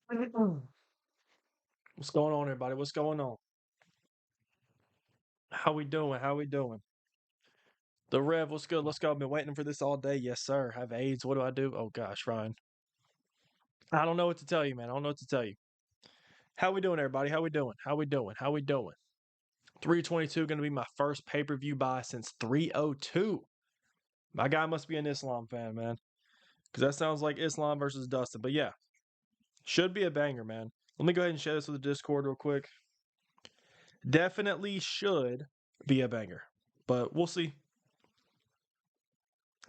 What's going on, everybody? What's going on? How we doing? How we doing? The Rev, what's good? Let's go. I've been waiting for this all day. Yes, sir. Have AIDS. What do I do? Oh gosh, Ryan. I don't know what to tell you, man. I don't know what to tell you. How we doing, everybody? How we doing? How we doing? How we doing? 322 going to be my first pay-per-view buy since 302. My guy must be an Islam fan, man. Because that sounds like Islam versus Dustin. But yeah, should be a banger, man. Let me go ahead and share this with the Discord real quick. Definitely should be a banger. But we'll see.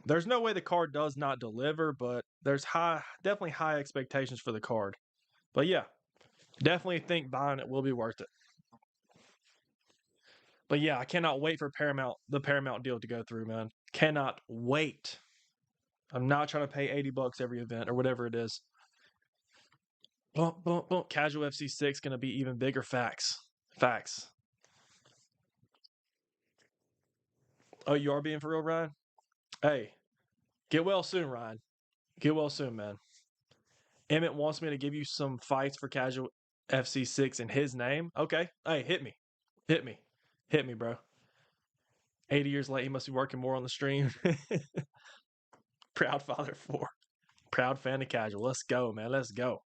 There's no way the card does not deliver, but there's definitely high expectations for the card. But yeah, definitely think buying it will be worth it. But yeah, I cannot wait for the Paramount deal to go through, man. Cannot wait. I'm not trying to pay $80 every event or whatever it is. Bump, bump, bump. Casual FC 6 going to be even bigger. Facts. Facts. Oh, you are being for real, Ryan? Hey, get well soon, Ryan. Get well soon, man. Emmett wants me to give you some fights for Casual FC6 in his name. Okay. Hey, hit me. Hit me. Hit me, bro. 80 years late, he must be working more on the stream. Proud father 4. Proud fan of Casual. Let's go, man. Let's go.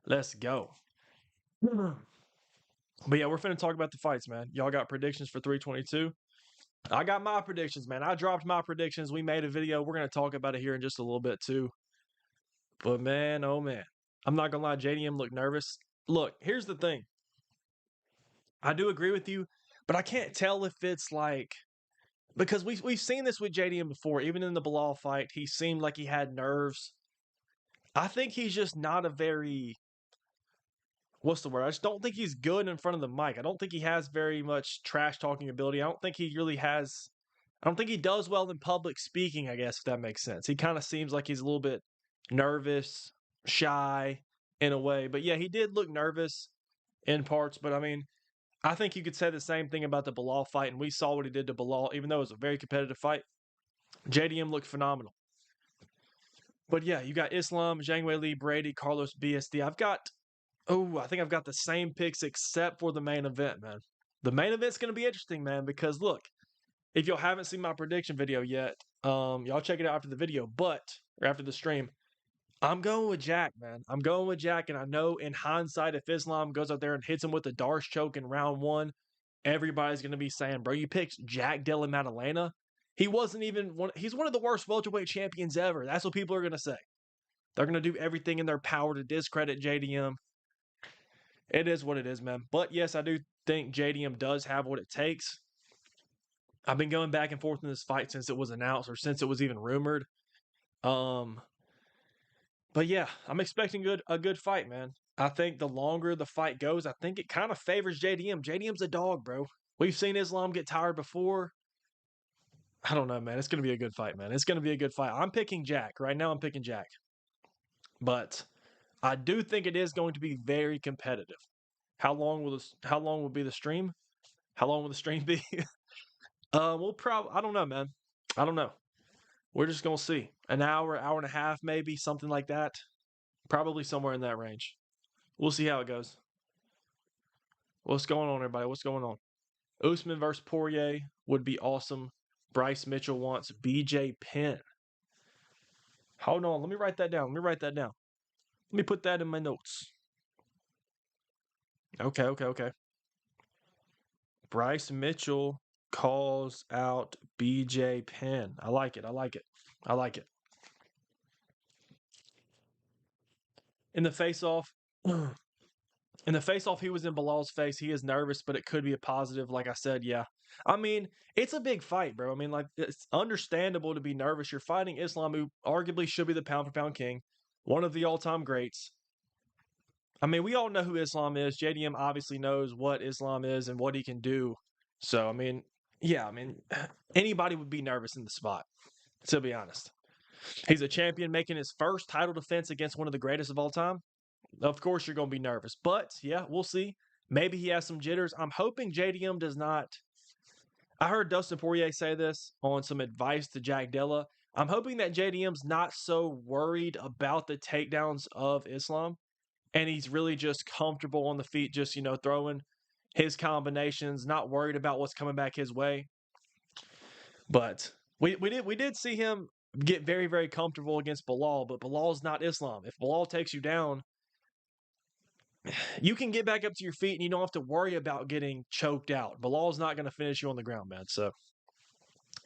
Let's go. But yeah, we're finna talk about the fights, man. Y'all got predictions for 322? I got my predictions, man. I dropped my predictions. We made a video. We're going to talk about it here in just a little bit, too. But man, oh man. I'm not going to lie, JDM looked nervous. Look, here's the thing. I do agree with you, but I can't tell if it's like because we've seen this with JDM before. Even in the Bilal fight, he seemed like he had nerves. I think he's just not a very what's the word? I just don't think he's good in front of the mic. I don't think he has very much trash talking ability. I don't think he really has. I don't think he does well in public speaking. I guess if that makes sense. He kind of seems like he's a little bit nervous, shy in a way. But yeah, he did look nervous in parts. But I mean, I think you could say the same thing about the Bilal fight, and we saw what he did to Bilal, even though it was a very competitive fight. JDM looked phenomenal. But yeah, you got Islam, Zhang Weili, Brady, Carlos BSD. I think I've got the same picks except for the main event, man. The main event's going to be interesting, man, because look, if y'all haven't seen my prediction video yet, y'all check it out after the video, or after the stream. I'm going with Jack, man. I'm going with Jack, and I know in hindsight, if Islam goes out there and hits him with the Darce choke in round 1, everybody's going to be saying, bro, you picked Jack Della Maddalena. He wasn't even he's one of the worst welterweight champions ever. That's what people are going to say. They're going to do everything in their power to discredit JDM. It is what it is, man. But yes, I do think JDM does have what it takes. I've been going back and forth in this fight since it was announced or since it was even rumored. But yeah, I'm expecting a good fight, man. I think the longer the fight goes, I think it kind of favors JDM. JDM's a dog, bro. We've seen Islam get tired before. I don't know, man. It's going to be a good fight, man. It's going to be a good fight. I'm picking Jack. Right now, I'm picking Jack. But I do think it is going to be very competitive. How long will be the stream? How long will the stream be? We'll probably I don't know, man. I don't know. We're just gonna see. An hour, hour and a half, maybe, something like that. Probably somewhere in that range. We'll see how it goes. What's going on, everybody? What's going on? Usman versus Poirier would be awesome. Bryce Mitchell wants BJ Penn. Hold on, let me write that down. Let me put that in my notes. Okay. Bryce Mitchell calls out BJ Penn. I like it. In the face-off, he was in Bilal's face. He is nervous, but it could be a positive. Like I said, yeah. I mean, it's a big fight, bro. I mean, like, it's understandable to be nervous. You're fighting Islam, who arguably should be the pound-for-pound king, one of the all-time greats. I mean, we all know who Islam is. JDM obviously knows what Islam is and what he can do. So, I mean, yeah, anybody would be nervous in the spot, to be honest. He's a champion making his first title defense against one of the greatest of all time. Of course, you're going to be nervous. But, yeah, we'll see. Maybe he has some jitters. I'm hoping JDM does not. I heard Dustin Poirier say this on some advice to Jack Della. I'm hoping that JDM's not so worried about the takedowns of Islam. and he's really just comfortable on the feet, just, throwing his combinations, not worried about what's coming back his way. But we did see him get very, very comfortable against Bilal, but Bilal's not Islam. If Bilal takes you down, you can get back up to your feet and you don't have to worry about getting choked out. Bilal's not going to finish you on the ground, man. So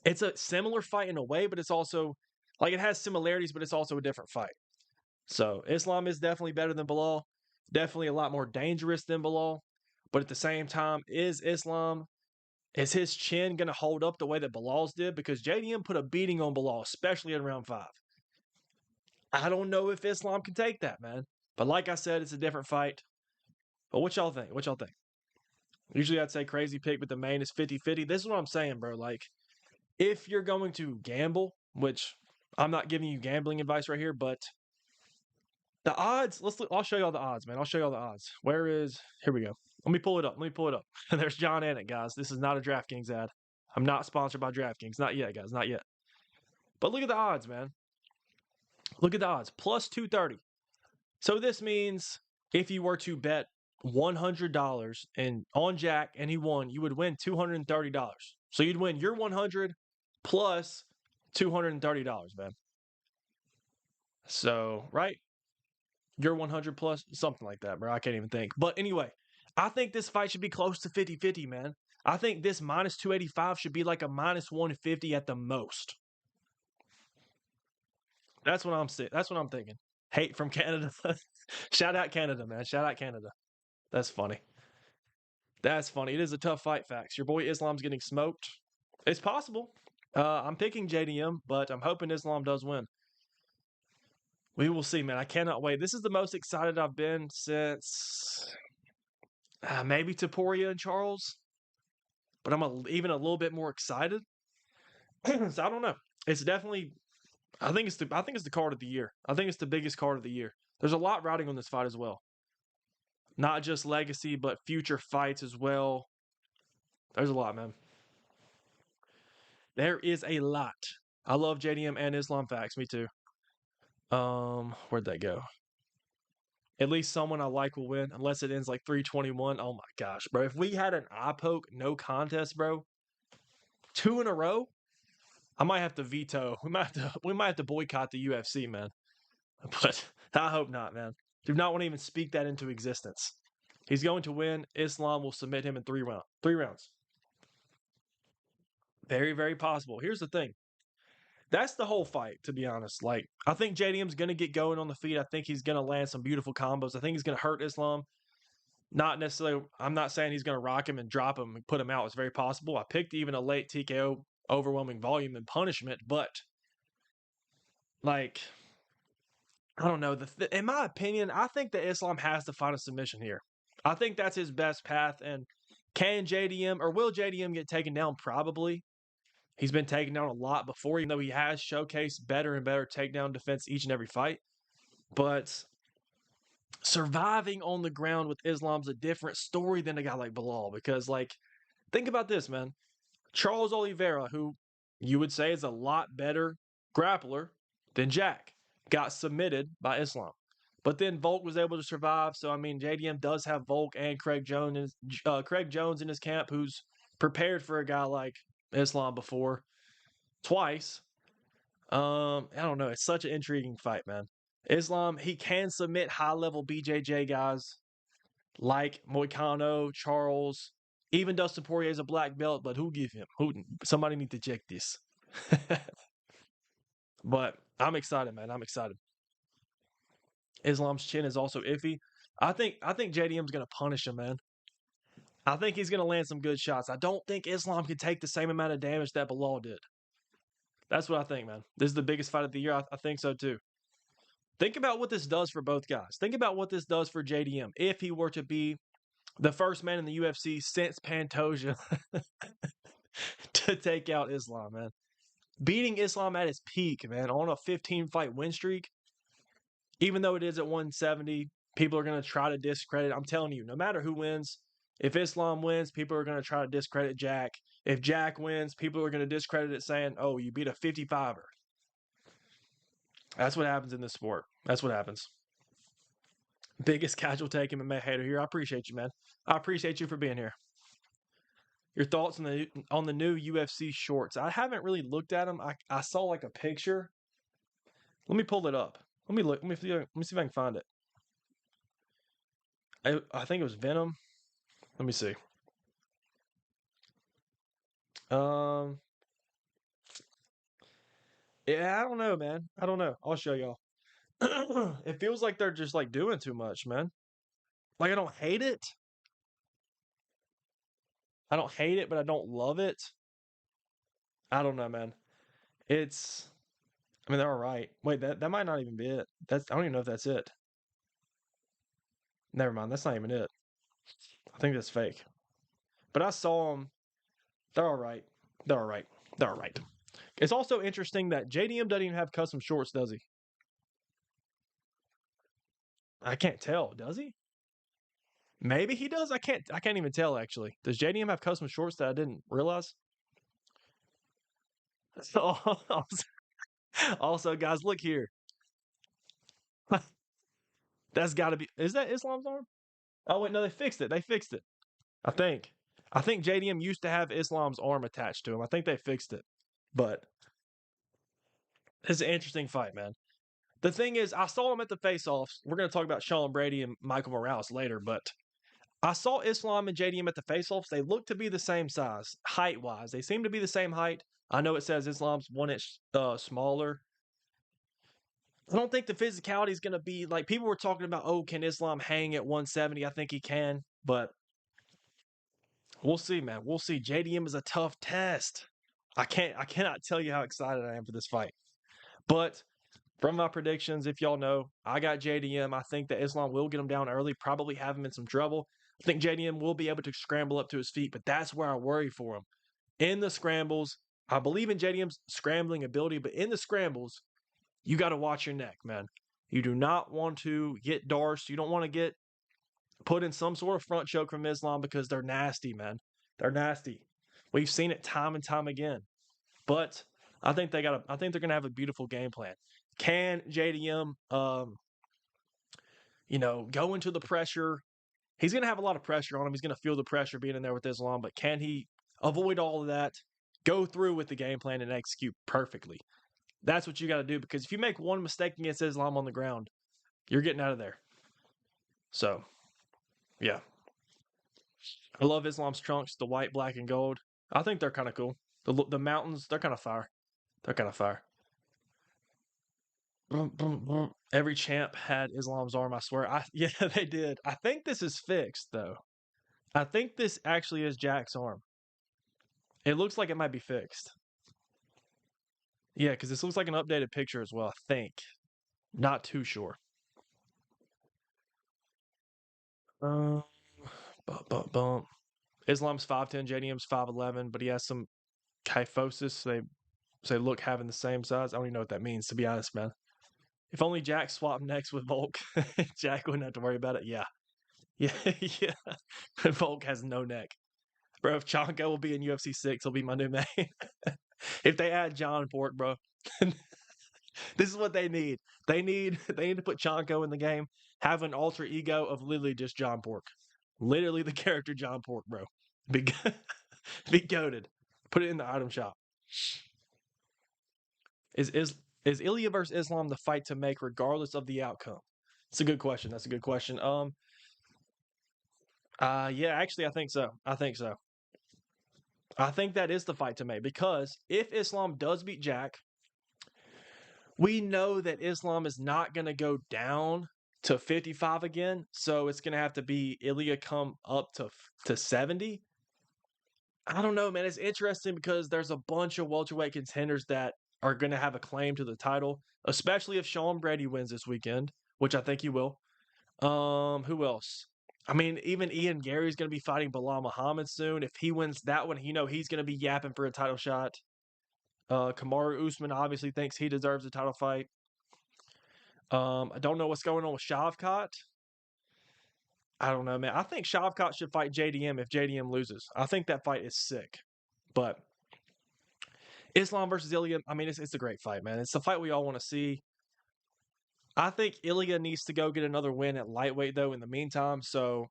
it's a similar fight in a way, but it's also like it has similarities, but it's also a different fight. So Islam is definitely better than Bilal, definitely a lot more dangerous than Bilal. But at the same time, is his chin going to hold up the way that Bilal's did? Because JDM put a beating on Bilal, especially in round 5. I don't know if Islam can take that, man. But like I said, it's a different fight. But what y'all think? What y'all think? Usually I'd say crazy pick, but the main is 50-50. This is what I'm saying, bro. Like, if you're going to gamble, which I'm not giving you gambling advice right here, but the odds, I'll show y'all the odds, man. I'll show y'all the odds. Here we go. Let me pull it up. There's John Anik, guys. This is not a DraftKings ad. I'm not sponsored by DraftKings. Not yet, guys. Not yet. But look at the odds, man. Look at the odds. Plus 230. So this means if you were to bet $100 on Jack and he won, you would win $230. So you'd win your 100 plus $230, man. So, right? Your 100 plus, something like that, bro. I can't even think. But anyway, I think this fight should be close to 50-50, man. I think this minus 285 should be like a minus 150 at the most. That's what I'm thinking. Hate from Canada. Shout out Canada, man. Shout out Canada. That's funny. That's funny. It is a tough fight, facts. Your boy Islam's getting smoked. It's possible. I'm picking JDM, but I'm hoping Islam does win. We will see, man. I cannot wait. This is the most excited I've been since maybe Taporia and Charles, but I'm even a little bit more excited. So I don't know. It's definitely. I think it's the card of the year. I think it's the biggest card of the year. There's a lot riding on this fight as well. Not just legacy, but future fights as well. There's a lot, man. There is a lot. I love JDM and Islam facts. Me too. Where'd that go? At least someone I like will win, unless it ends like 321. Oh my gosh, bro. If we had an eye poke, no contest, bro, 2 in a row, I might have to veto. We might have to boycott the UFC, man. But I hope not, man. Do not want to even speak that into existence. He's going to win. Islam will submit him in 3 rounds. Very, very possible. Here's the thing. That's the whole fight, to be honest. Like, I think JDM's going to get going on the feet. I think he's going to land some beautiful combos. I think he's going to hurt Islam. Not necessarily, I'm not saying he's going to rock him and drop him and put him out. It's very possible. I picked even a late TKO, overwhelming volume and punishment, but, like, I don't know. In my opinion, I think that Islam has to find a submission here. I think that's his best path. And can JDM, or will JDM get taken down? Probably. He's been taken down a lot before, even though he has showcased better and better takedown defense each and every fight. But surviving on the ground with Islam's a different story than a guy like Bilal. Because, like, think about this, man. Charles Oliveira, who you would say is a lot better grappler than Jack, got submitted by Islam. But then Volk was able to survive. So, I mean, JDM does have Volk and Craig Jones in his camp, who's prepared for a guy like Islam before twice. I don't know. It's such an intriguing fight, man. Islam, he can submit high-level BJJ guys like Moicano, Charles, even Dustin Poirier is a black belt, but who give him? Somebody need to check this. But I'm excited, man. I'm excited. Islam's chin is also iffy. I think JDM's going to punish him, man. I think he's going to land some good shots. I don't think Islam can take the same amount of damage that Bilal did. That's what I think, man. This is the biggest fight of the year. I think so, too. Think about what this does for both guys. Think about what this does for JDM if he were to be the first man in the UFC since Pantoja to take out Islam, man. Beating Islam at his peak, man, on a 15-fight win streak, even though it is at 170, people are going to try to discredit. I'm telling you, no matter who wins, if Islam wins, people are going to try to discredit Jack. If Jack wins, people are going to discredit it saying, oh, you beat a 55er. That's what happens in this sport. That's what happens. Biggest casual take MMA hater here. I appreciate you, man. I appreciate you for being here. Your thoughts on the new UFC shorts? I haven't really looked at them. I saw like a picture. Let me pull it up. Let me look. Let me see if I can find it. I think it was Venom. Let me see. Um, yeah, I don't know, man. I don't know. I'll show y'all. It feels like they're just like doing too much, man. Like I don't hate it. I don't hate it, but I don't love it. I don't know, man. It's. I mean, they're all right. Wait, that might not even be it. That's. I don't even know if that's it. Never mind. That's not even it. I think that's fake. But I saw them. They're all right. They're all right. They're all right. It's also interesting that JDM doesn't even have custom shorts, does he? I can't tell. Does he? Maybe he does. I can't. I can't even tell actually. Does JDM have custom shorts that I didn't realize? So also, guys, look here. That's got to be. Is that Islam's arm? Oh wait, no, they fixed it. They fixed it. I think. I think JDM used to have Islam's arm attached to him. I think they fixed it. But it's an interesting fight, man. The thing is, I saw him at the face-offs. We're going to talk about Sean Brady and Michael Morales later, but I saw Islam and JDM at the face-offs. They look to be the same size, height-wise. They seem to be the same height. I know it says Islam's 1 inch smaller. I don't think the physicality is going to be like people were talking about. Oh, can Islam hang at 170? I think he can, but we'll see, man. We'll see. JDM is a tough test. I cannot tell you how excited I am for this fight. But from my predictions, if y'all know, I got JDM. I think that Islam will get him down early, probably have him in some trouble. I think JDM will be able to scramble up to his feet, but that's where I worry for him. In the scrambles, I believe in JDM's scrambling ability, but in the scrambles, you got to watch your neck, man. You do not want to get dorsed. You don't want to get put in some sort of front choke from Islam because they're nasty, man. They're nasty. We've seen it time and time again. But I think I think they're gonna have a beautiful game plan. Can JDM go into the pressure? He's gonna have a lot of pressure on him. He's gonna feel the pressure being in there with Islam, but can he avoid all of that? Go through with the game plan and execute perfectly. That's what you got to do because if you make one mistake against Islam on the ground, you're getting out of there. So, yeah. I love Islam's trunks, the white, black, and gold. I think they're kind of cool. The mountains, they're kind of fire. They're kind of fire. Boom, boom, boom. Every champ had Islam's arm, I swear. Yeah, they did. I think this is fixed though. I think this actually is Jack's arm. It looks like it might be fixed. Yeah, because this looks like an updated picture as well, I think. Not too sure. Um, bump, bump, bump. Islam's 5'10", JDM's 5'11", but he has some kyphosis. They look having the same size. I don't even know what that means, to be honest, man. If only Jack swapped necks with Volk, Jack wouldn't have to worry about it. Yeah. Yeah, yeah. Volk has no neck. Bro, if Chonko will be in UFC 6, he'll be my new main. If they add John Pork, bro, this is what they need. They need to put Chonko in the game, have an alter ego of literally just John Pork. Literally the character John Pork, bro. Be, be goated. Put it in the item shop. Is Ilya versus Islam the fight to make regardless of the outcome? It's a good question. That's a good question. Yeah, actually, I think so. I think so. I think that is the fight to make because if Islam does beat Jack, we know that Islam is not going to go down to 55 again. So it's going to have to be Ilya come up to 70. I don't know, man. It's interesting because there's a bunch of welterweight contenders that are going to have a claim to the title, especially if Sean Brady wins this weekend, which I think he will. Who else? I mean, even Ian Gary's going to be fighting Bilal Muhammad soon. If he wins that one, he's going to be yapping for a title shot. Kamaru Usman obviously thinks he deserves a title fight. I don't know what's going on with Shavkat. I don't know, man. I think Shavkat should fight JDM if JDM loses. I think that fight is sick. But Islam versus Ilya, I mean, it's a great fight, man. It's the fight we all want to see. I think Ilya needs to go get another win at lightweight, though, in the meantime. So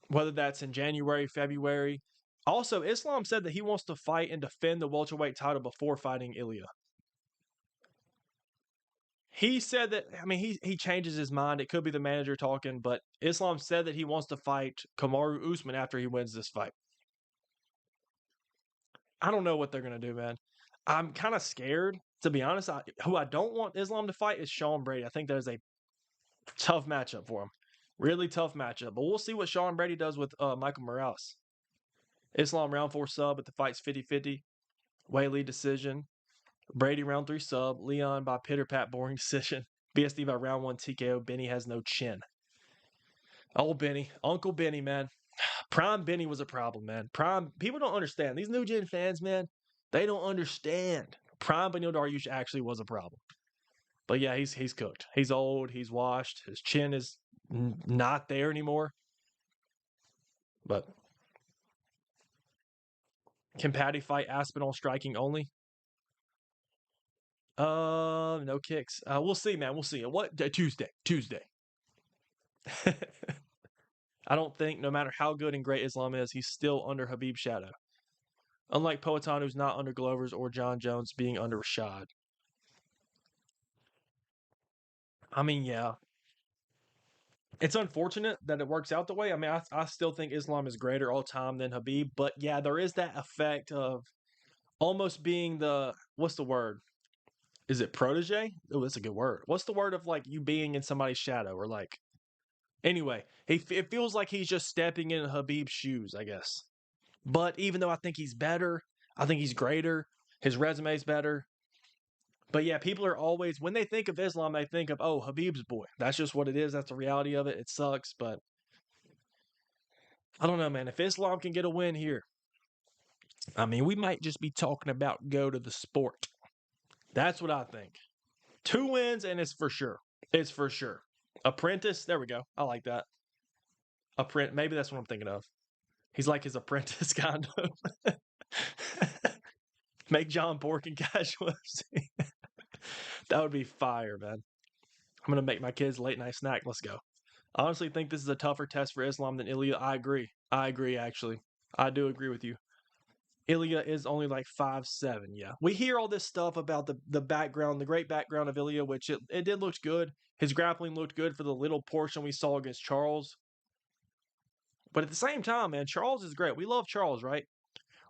whether that's in January, February. Also, Islam said that he wants to fight and defend the welterweight title before fighting Ilya. He said that, I mean, he changes his mind. It could be the manager talking, but Islam said that he wants to fight Kamaru Usman after he wins this fight. I don't know what they're going to do, man. I'm kind of scared, to be honest. Who I don't want Islam to fight is Sean Brady. I think that is a tough matchup for him. Really tough matchup. But we'll see what Sean Brady does with Michael Morales. Islam round 4 sub, but the fight's 50-50. Whaley decision. Brady round 3 sub. Leon by pitter pat boring decision. BSD by round 1 TKO. Benny has no chin. Oh, Benny. Uncle Benny, man. Prime Benny was a problem, man. Prime, people don't understand. These new gen fans, man, they don't understand. Prime Benil Dariush actually was a problem. But yeah, he's cooked. He's old. He's washed. His chin is not there anymore. But can Patty fight Aspinall striking only? No kicks. We'll see, man. We'll see. What Tuesday? I don't think, no matter how good and great Islam is, he's still under Habib's shadow. Unlike Poatan, who's not under Glover's, or John Jones being under Rashad. I mean, yeah. It's unfortunate that it works out the way. I mean, I still think Islam is greater all time than Habib, but yeah, there is that effect of almost being the, what's the word? Is it protege? Oh, that's a good word. What's the word of like you being in somebody's shadow or like, anyway, it feels like he's just stepping in Habib's shoes, I guess. But even though I think he's better, I think he's greater, his resume's better. But yeah, people are always, when they think of Islam, they think of, oh, Habib's boy. That's just what it is. That's the reality of it. It sucks, but I don't know, man. If Islam can get a win here, I mean, we might just be talking about go to the sport. That's what I think. 2 wins, and it's for sure. It's for sure. Apprentice, there we go. I like that. Maybe that's what I'm thinking of. He's like his apprentice, kind of. Make John Pork and Casual FC. That would be fire, man. I'm gonna make my kids late night snack. Let's go. I honestly think this is a tougher test for Islam than Ilya. I agree. Actually. I do agree with you. Ilya is only like 5'7". Yeah. We hear all this stuff about the background, the great background of Ilya, which it did look good. His grappling looked good for the little portion we saw against Charles. But at the same time, man, Charles is great. We love Charles, right?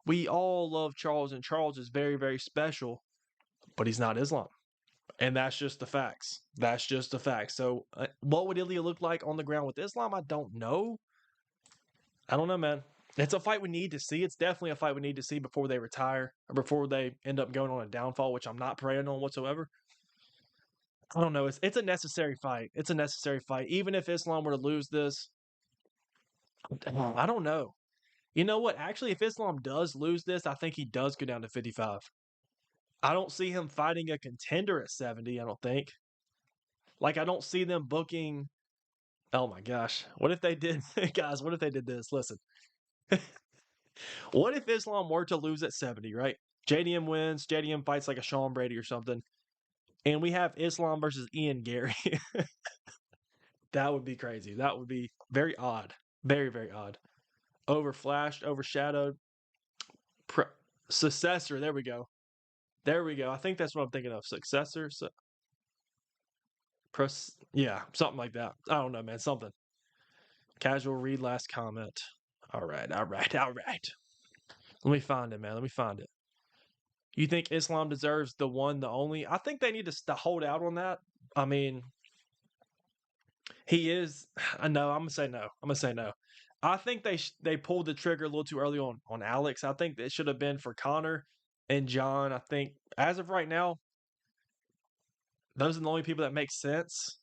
We all love Charles, and Charles is very, very special, but he's not Islam. And that's just the facts. That's just the facts. So what would Ilya look like on the ground with Islam? I don't know. I don't know, man. It's a fight we need to see. It's definitely a fight we need to see before they retire or before they end up going on a downfall, which I'm not praying on whatsoever. I don't know. It's a necessary fight. It's a necessary fight. Even if Islam were to lose this, I don't know. You know what? Actually, if Islam does lose this, I think he does go down to 55. I don't see him fighting a contender at 70, I don't think. Like, I don't see them booking. Oh my gosh. What if they did, guys, what if they did this? Listen. What if Islam were to lose at 70, right? JDM wins, JDM fights like a Sean Brady or something, and we have Islam versus Ian Gary. That would be crazy. That would be very odd. Very, very odd. Overflashed, overshadowed. Successor. There we go. There we go. I think that's what I'm thinking of. Successor. Yeah, something like that. I don't know, man. Something. Casual read last comment. All right. Let me find it, man. Let me find it. You think Islam deserves the one, the only? I think they need to hold out on that. I mean, he is. No, I'm gonna say no. I think they pulled the trigger a little too early on Alex. I think it should have been for Connor and John. I think as of right now, those are the only people that make sense.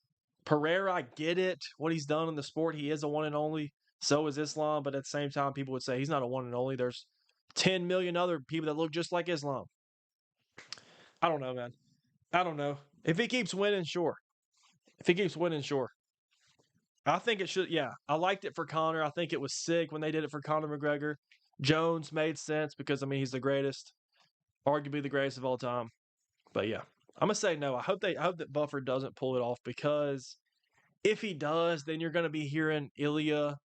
Pereira, I get it. What he's done in the sport, he is a one and only. So is Islam, but at the same time, people would say he's not a one and only. There's 10 million other people that look just like Islam. I don't know, man. I don't know. If he keeps winning, sure. I think it should, yeah. I liked it for Conor. I think it was sick when they did it for Conor McGregor. Jones made sense because, I mean, he's the greatest. Arguably the greatest of all time. But yeah. I'm gonna say no. I hope that Buffer doesn't pull it off because if he does, then you're gonna be hearing Ilya.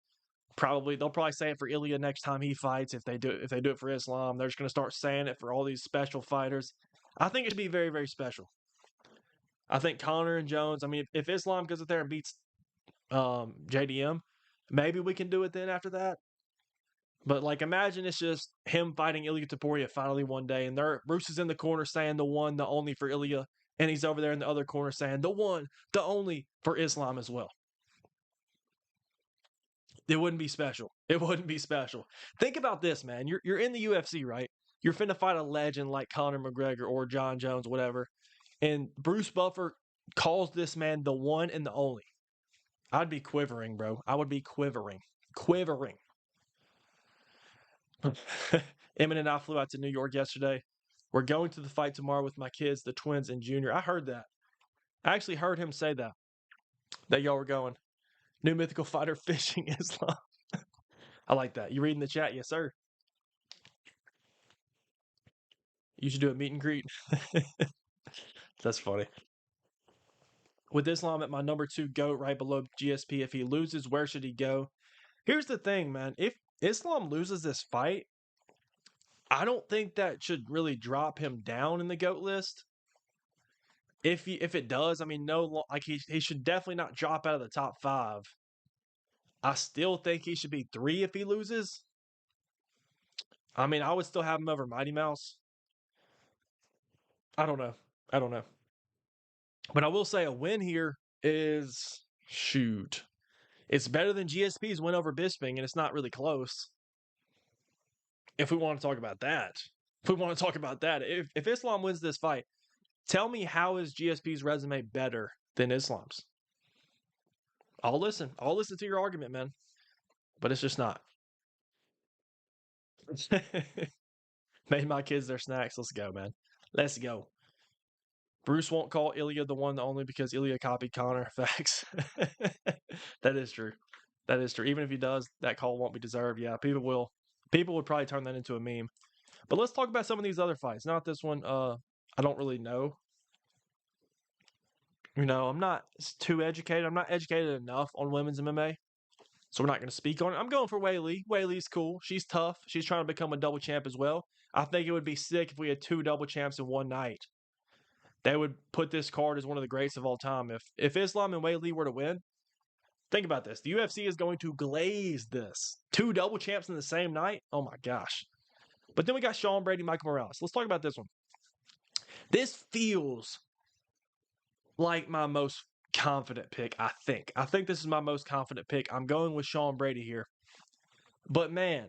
They'll probably say it for Ilya next time he fights. If they do it for Islam, they're just gonna start saying it for all these special fighters. I think it should be very, very special. I think Connor and Jones. I mean, if Islam goes out there and beats JDM, maybe we can do it then after that. But like, imagine it's just him fighting Ilya Taporia finally one day, and Bruce is in the corner saying the one, the only for Ilya, and he's over there in the other corner saying the one, the only for Islam as well. It wouldn't be special. It wouldn't be special. Think about this, man. You're in the UFC, right? You're finna fight a legend like Conor McGregor or John Jones, whatever, and Bruce Buffer calls this man the one and the only. I'd be quivering, bro. I would be quivering, quivering. Emmett and I flew out to New York yesterday. We're going to the fight tomorrow with my kids, the twins and Junior. I heard that. I actually heard him say that y'all were going. New mythical fighter fishing Islam. I like that. You reading the chat? Yes, sir. You should do a meet and greet. That's funny. With Islam at my number 2 GOAT right below GSP, if he loses, where should he go? Here's the thing, man. If Islam loses this fight, I don't think that should really drop him down in the GOAT list. If it does, I mean, he should definitely not drop out of the top 5. I still think he should be 3 if he loses. I mean, I would still have him over Mighty Mouse. I don't know. But I will say a win here is shoot. It's better than GSP's win over Bisping, and it's not really close. If we want to talk about that. If Islam wins this fight, tell me how is GSP's resume better than Islam's? I'll listen. I'll listen to your argument, man. But it's just not. Made my kids their snacks. Let's go, man. Let's go. Bruce won't call Ilya the one, the only because Ilya copied Connor. Facts. That is true. Even if he does, that call won't be deserved. Yeah, people will. People would probably turn that into a meme. But let's talk about some of these other fights. Not this one. I don't really know. I'm not too educated. I'm not educated enough on women's MMA. So we're not going to speak on it. I'm going for Weili. Weili's cool. She's tough. She's trying to become a double champ as well. I think it would be sick if we had 2 double champs in one night. They would put this card as one of the greats of all time. If Islam and Weili were to win, think about this. The UFC is going to glaze this. 2 double champs in the same night? Oh my gosh. But then we got Sean Brady, Michael Morales. Let's talk about this one. This feels like my most confident pick, I think. I think this is my most confident pick. I'm going with Sean Brady here. But man,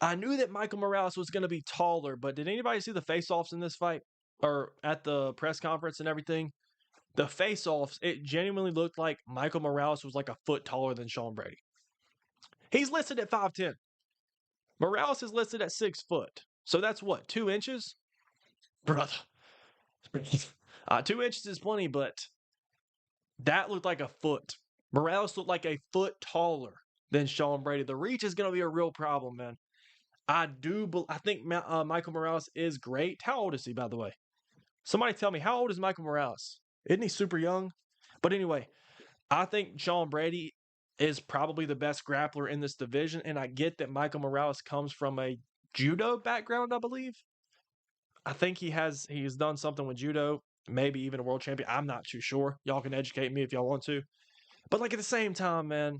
I knew that Michael Morales was going to be taller, but did anybody see the face-offs in this fight? Or at the press conference and everything? The face-offs, it genuinely looked like Michael Morales was like a foot taller than Sean Brady. He's listed at 5'10". Morales is listed at 6 foot. So that's what, 2 inches? Brother. 2 inches is plenty, but that looked like a foot. Morales looked like a foot taller than Sean Brady. The reach is going to be a real problem, man. I think Michael Morales is great. How old is he, by the way? Somebody tell me, how old is Michael Morales? Isn't he super young? But anyway, I think Sean Brady is probably the best grappler in this division, and I get that Michael Morales comes from a judo background, I believe. I think he's done something with judo, maybe even a world champion. I'm not too sure. Y'all can educate me if y'all want to. But like at the same time, man,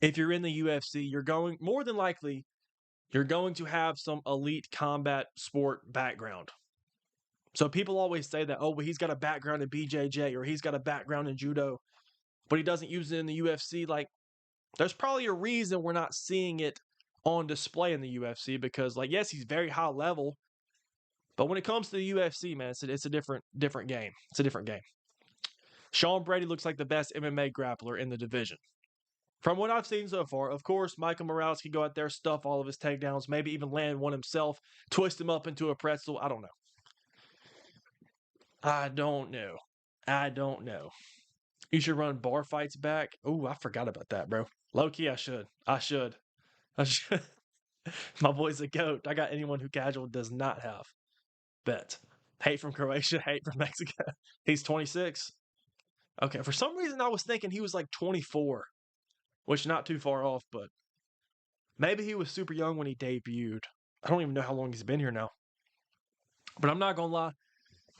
if you're in the UFC, more than likely, you're going to have some elite combat sport background. So people always say that, oh, well, he's got a background in BJJ or he's got a background in judo, but he doesn't use it in the UFC. Like, there's probably a reason we're not seeing it on display in the UFC because, like, yes, he's very high level, but when it comes to the UFC, man, it's a different game. It's a different game. Sean Brady looks like the best MMA grappler in the division. From what I've seen so far, of course, Michael Morales can go out there, stuff all of his takedowns, maybe even land one himself, twist him up into a pretzel. I don't know. You should run bar fights back. Oh, I forgot about that, bro. Low key, I should. My boy's a GOAT. I got anyone who casual does not have. Bet. Hate from Croatia, hate from Mexico. He's 26. Okay, for some reason I was thinking he was like 24, which not too far off, but maybe he was super young when he debuted. I don't even know how long he's been here now. But I'm not gonna lie,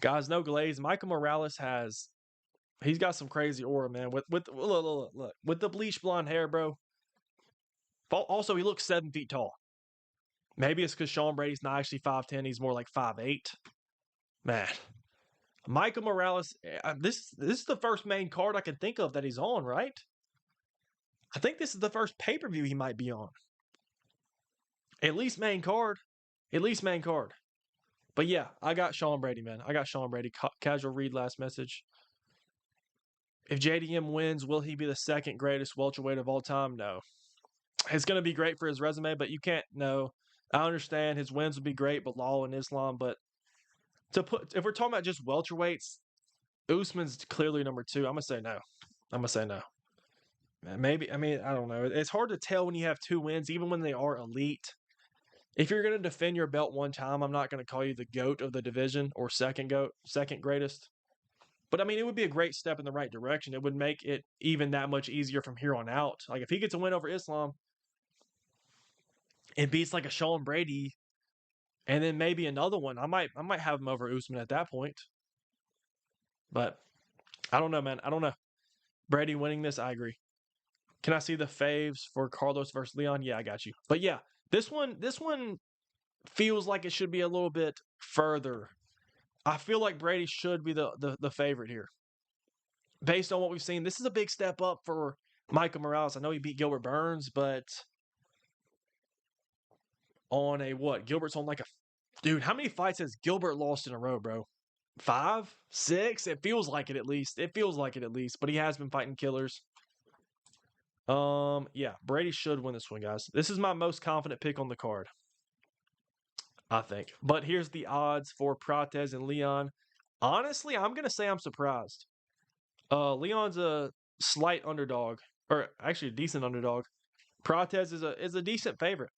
guys, no glaze. Michael Morales he's got some crazy aura, man. Look, with the bleach blonde hair, bro. Also, he looks 7 feet tall. Maybe it's because Sean Brady's not actually 5'10", he's more like 5'8". Man, Michael Morales. This is the first main card I can think of that he's on, right? I think this is the first pay-per-view he might be on. At least main card. At least main card. But yeah, I got Sean Brady, man. I got Sean Brady. Casual read last message. If JDM wins, will he be the second greatest welterweight of all time? No. It's going to be great for his resume, but you can't know. I understand his wins would be great, but Law and Islam. But if we're talking about just welterweights, Usman's clearly number 2. I'm going to say no. I'm going to say no. Maybe, I mean, I don't know. It's hard to tell when you have 2 wins, even when they are elite. If you're going to defend your belt one time, I'm not going to call you the GOAT of the division or second greatest. But I mean, it would be a great step in the right direction. It would make it even that much easier from here on out. Like if he gets a win over Islam, it beats like a Sean Brady, and then maybe another one. I might have him over Usman at that point. But I don't know, man. I don't know. Brady winning this, I agree. Can I see the faves for Carlos versus Leon? Yeah, I got you. But yeah, this one feels like it should be a little bit further. I feel like Brady should be the favorite here. Based on what we've seen, this is a big step up for Michael Morales. I know he beat Gilbert Burns, but on a what? Gilbert's on like a... Dude, how many fights has Gilbert lost in a row, bro? 5? 6? It feels like it at least. But he has been fighting killers. Yeah, Brady should win this one, guys. This is my most confident pick on the card, I think. But here's the odds for Prates and Leon. Honestly, I'm going to say I'm surprised. Leon's a slight underdog, or actually a decent underdog. Prates is a decent favorite.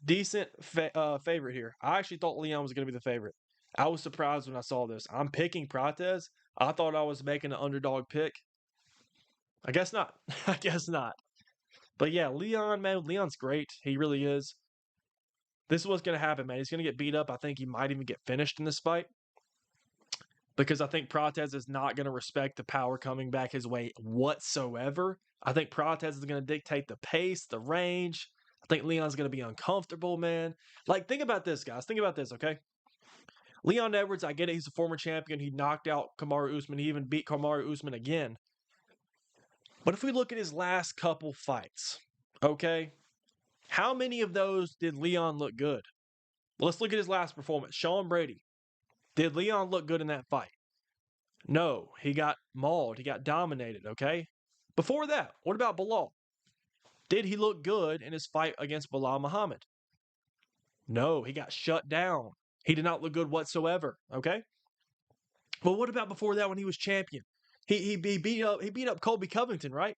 Favorite here. I actually thought Leon was going to be the favorite. I was surprised when I saw this. I'm picking Prates. I thought I was making an underdog pick. I guess not. I guess not. But yeah, Leon, man, Leon's great. He really is. This is what's going to happen, man. He's going to get beat up. I think he might even get finished in this fight. Because I think Prates is not going to respect the power coming back his way whatsoever. I think Prates is going to dictate the pace, the range. I think Leon's going to be uncomfortable, man. Like, think about this, guys. Think about this, okay? Leon Edwards, I get it. He's a former champion. He knocked out Kamaru Usman. He even beat Kamaru Usman again. But if we look at his last couple fights, okay, how many of those did Leon look good? Well, let's look at his last performance. Sean Brady. Did Leon look good in that fight? No. He got mauled. He got dominated, okay? Before that, what about Bilal? Did he look good in his fight against Bilal Muhammad? No. He got shut down. He did not look good whatsoever, okay? Well, what about before that when he was champion? He beat up Colby Covington, right?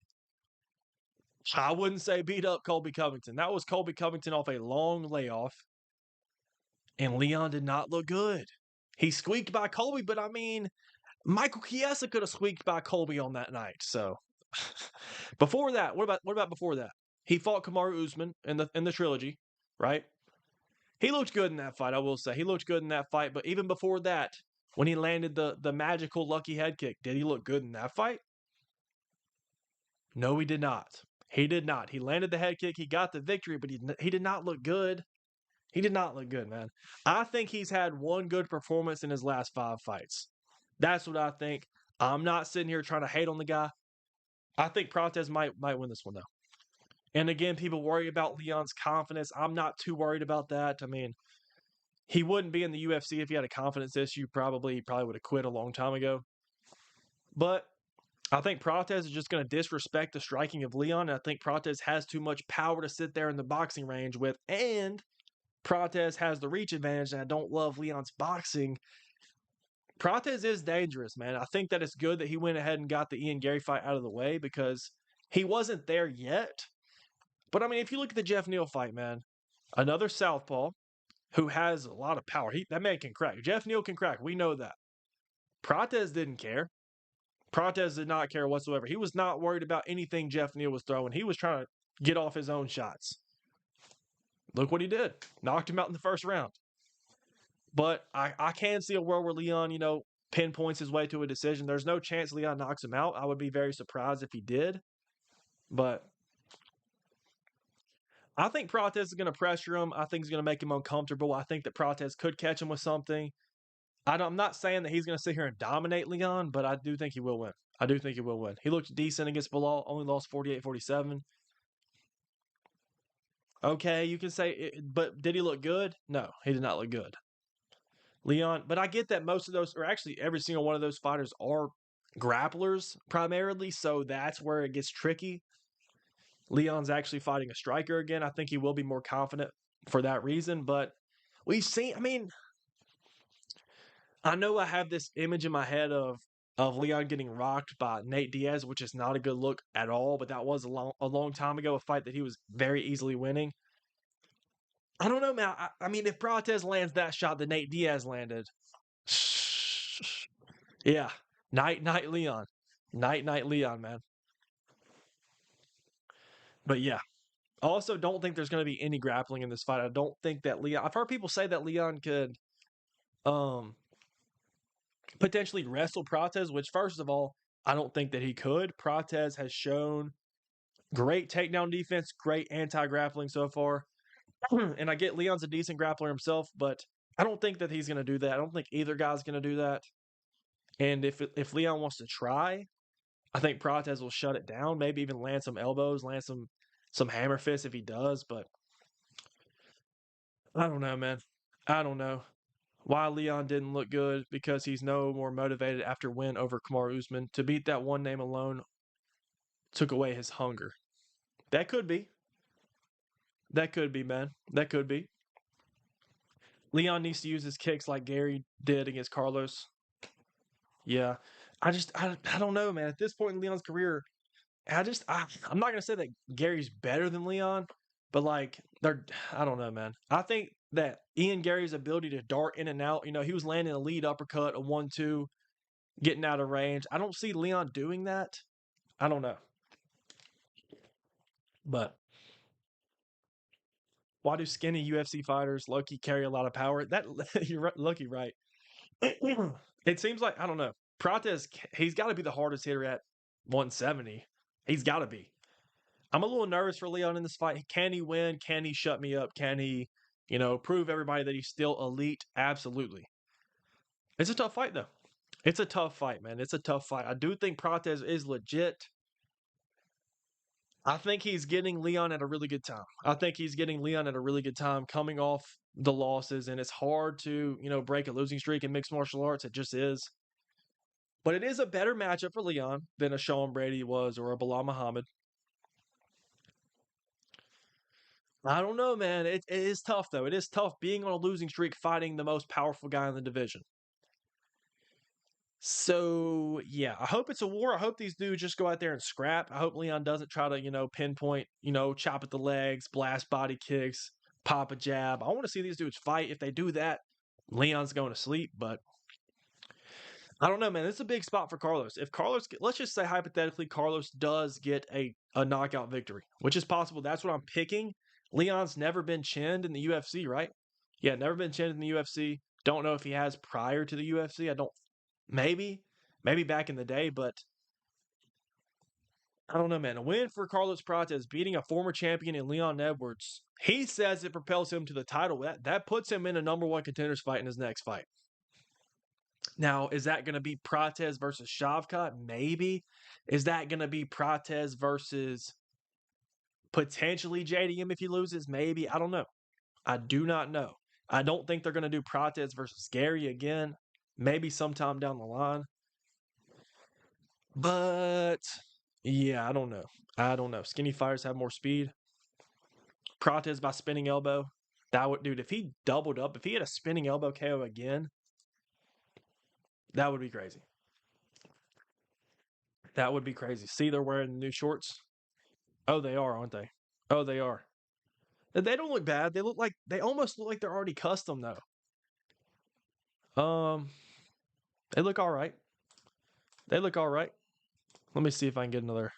I wouldn't say beat up Colby Covington. That was Colby Covington off a long layoff. And Leon did not look good. He squeaked by Colby, but I mean, Michael Chiesa could have squeaked by Colby on that night. So before that, what about before that? He fought Kamaru Usman in the trilogy, right? He looked good in that fight, I will say. He looked good in that fight, but even before that, when he landed the magical lucky head kick, did he look good in that fight? No, he did not. He did not. He landed the head kick, he got the victory, but he did not look good. He did not look good, man. I think he's had one good performance in his last 5 fights. That's what I think. I'm not sitting here trying to hate on the guy. I think Prates might win this one, though. And again, people worry about Leon's confidence. I'm not too worried about that. I mean, he wouldn't be in the UFC if he had a confidence issue. He probably would have quit a long time ago. But I think Prates is just going to disrespect the striking of Leon. And I think Prates has too much power to sit there in the boxing range with. And Prates has the reach advantage, and I don't love Leon's boxing. Prates is dangerous, man. I think that it's good that he went ahead and got the Ian Gary fight out of the way because he wasn't there yet. But, I mean, if you look at the Jeff Neal fight, man, another southpaw, who has a lot of power. That man can crack. Jeff Neal can crack. We know that. Prates didn't care. Prates did not care whatsoever. He was not worried about anything Jeff Neal was throwing. He was trying to get off his own shots. Look what he did. Knocked him out in the first round. But I can see a world where Leon, pinpoints his way to a decision. There's no chance Leon knocks him out. I would be very surprised if he did. But I think Prates is going to pressure him. I think he's going to make him uncomfortable. I think that Prates could catch him with something. I'm not saying that he's going to sit here and dominate Leon, but I do think he will win. I do think he will win. He looked decent against Bilal, only lost 48-47. Okay, you can say, but did he look good? No, he did not look good. Leon, but I get that most of those, or actually every single one of those fighters are grapplers primarily, so that's where it gets tricky. Leon's actually fighting a striker again. I think he will be more confident for that reason, but we've seen, I know I have this image in my head of Leon getting rocked by Nate Diaz, which is not a good look at all, but that was a long time ago, a fight that he was very easily winning. I don't know, man. I mean, if Prates lands that shot that Nate Diaz landed, yeah, night Leon. Night Leon, man. But yeah, I also don't think there's going to be any grappling in this fight. I don't think that Leon, I've heard people say that Leon could um potentially wrestle Prates, which first of all, I don't think that he could. Prates has shown great takedown defense, great anti-grappling so far. And I get Leon's a decent grappler himself, but I don't think that he's going to do that. I don't think either guy's going to do that. And if Leon wants to try, I think Prates will shut it down, maybe even land some elbows, land some hammer fists if he does, but I don't know, man. I don't know why Leon didn't look good, because he's no more motivated after win over Kamaru Usman. To beat that one name alone took away his hunger. That could be. That could be, man. That could be. Leon needs to use his kicks like Gary did against Carlos. Yeah. I don't know, man. At this point in Leon's career, I'm not gonna say that Gary's better than Leon, but like I don't know, man. I think that Ian Gary's ability to dart in and out, he was landing a lead uppercut, a 1-2, getting out of range. I don't see Leon doing that. I don't know. But why do skinny UFC fighters low-key carry a lot of power? That you're lucky, right? It seems like, I don't know. Prates, he's got to be the hardest hitter at 170. He's got to be. I'm a little nervous for Leon in this fight. Can he win? Can he shut me up? Can he, prove everybody that he's still elite? Absolutely. It's a tough fight, though. It's a tough fight, man. It's a tough fight. I do think Prates is legit. I think he's getting Leon at a really good time. I think he's getting Leon at a really good time coming off the losses, and it's hard to, break a losing streak in mixed martial arts. It just is. But it is a better matchup for Leon than a Sean Brady was or a Bilal Muhammad. I don't know, man. It is tough, though. It is tough being on a losing streak fighting the most powerful guy in the division. So, yeah, I hope it's a war. I hope these dudes just go out there and scrap. I hope Leon doesn't try to, pinpoint, chop at the legs, blast body kicks, pop a jab. I want to see these dudes fight. If they do that, Leon's going to sleep. But I don't know, man. This is a big spot for Carlos. If Carlos, let's just say hypothetically, Carlos does get a knockout victory, which is possible. That's what I'm picking. Leon's never been chinned in the UFC, right? Yeah, never been chinned in the UFC. Don't know if he has prior to the UFC. I don't. Maybe back in the day, but I don't know, man. A win for Carlos Prates, beating a former champion in Leon Edwards. He says it propels him to the title. That puts him in a number one contenders fight in his next fight. Now, is that going to be Prates versus Shavkat? Maybe. Is that going to be Prates versus potentially JDM if he loses? Maybe. I don't know. I do not know. I don't think they're going to do Prates versus Gary again. Maybe sometime down the line. But yeah, I don't know. I don't know. Skinny fighters have more speed. Prates by spinning elbow. That would, dude, if he doubled up, if he had a spinning elbow KO again, that would be crazy. That would be crazy. See, they're wearing the new shorts. Oh, they are, aren't they? Oh, they are. They don't look bad. They almost look like they're already custom though. They look all right. They look all right. Let me see if I can get another.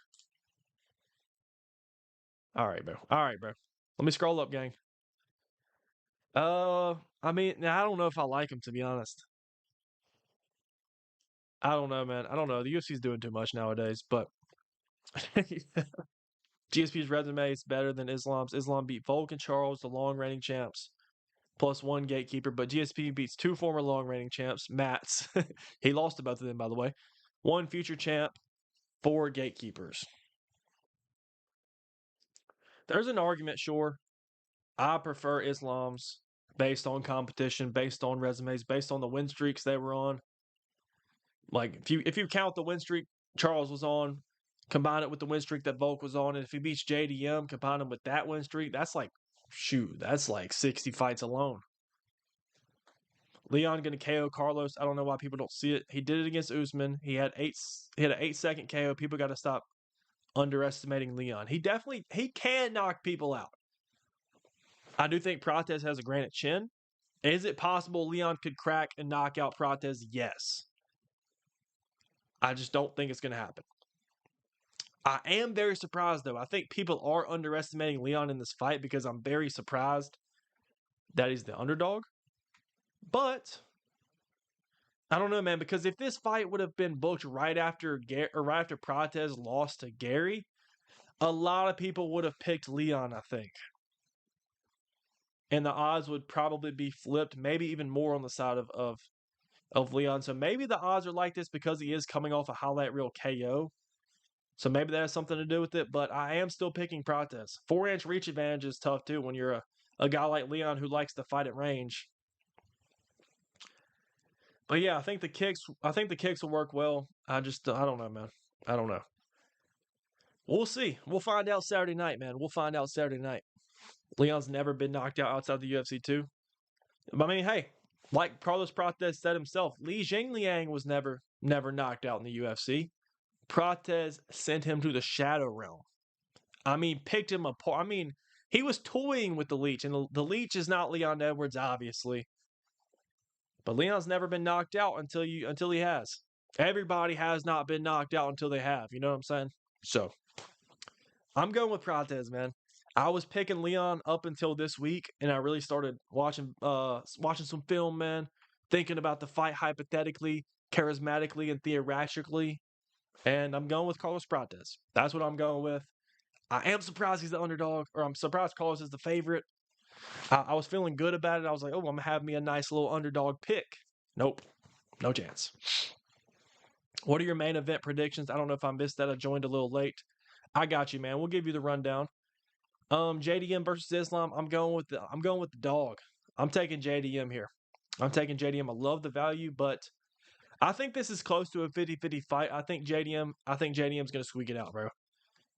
All right, bro. All right, bro. Let me scroll up, gang. I mean, I don't know if I like him to be honest. I don't know, man. I don't know. The UFC's doing too much nowadays, but GSP's resume is better than Islam's. Islam beat Volk and Charles, the long reigning champs, plus one gatekeeper, but GSP beats two former long reigning champs, Mats. He lost to both of them, by the way. One future champ, four gatekeepers. There's an argument, sure. I prefer Islam's based on competition, based on resumes, based on the win streaks they were on. Like if you count the win streak Charles was on, combine it with the win streak that Volk was on, and if he beats JDM, combine him with that win streak, that's like 60 fights alone. Leon gonna KO Carlos. I don't know why people don't see it. He did it against Usman. He had an 8-second KO. People got to stop underestimating Leon. He can knock people out. I do think Prates has a granite chin. Is it possible Leon could crack and knock out Prates? Yes. I just don't think it's going to happen. I am very surprised, though. I think people are underestimating Leon in this fight because I'm very surprised that he's the underdog. But I don't know, man, because if this fight would have been booked right after Prates lost to Gary, a lot of people would have picked Leon, I think. And the odds would probably be flipped, maybe even more on the side of Leon. So maybe the odds are like this because he is coming off a highlight reel KO. So maybe that has something to do with it, but I am still picking Prates. 4-inch reach advantage is tough too when you're a guy like Leon who likes to fight at range. But yeah, I think the kicks will work well. I don't know, man. I don't know. We'll see. We'll find out Saturday night, man. We'll find out Saturday night. Leon's never been knocked out outside the UFC too. I mean, hey, like Carlos Prates said himself, Li Jingliang was never knocked out in the UFC. Prates sent him to the shadow realm. I mean, picked him apart. I mean, he was toying with the leech, and the leech is not Leon Edwards, obviously. But Leon's never been knocked out until he has. Everybody has not been knocked out until they have. You know what I'm saying? So I'm going with Prates, man. I was picking Leon up until this week, and I really started watching some film, man, thinking about the fight hypothetically, charismatically, and theoretically. And I'm going with Carlos Prates. That's what I'm going with. I am surprised he's the underdog, or I'm surprised Carlos is the favorite. I was feeling good about it. I was like, oh, I'm going to have me a nice little underdog pick. Nope. No chance. What are your main event predictions? I don't know if I missed that. I joined a little late. I got you, man. We'll give you the rundown. JDM versus Islam. I'm going with the dog. I'm taking JDM here. I'm taking JDM. I love the value, but I think this is close to a 50-50 fight. I think JDM's going to squeak it out, bro.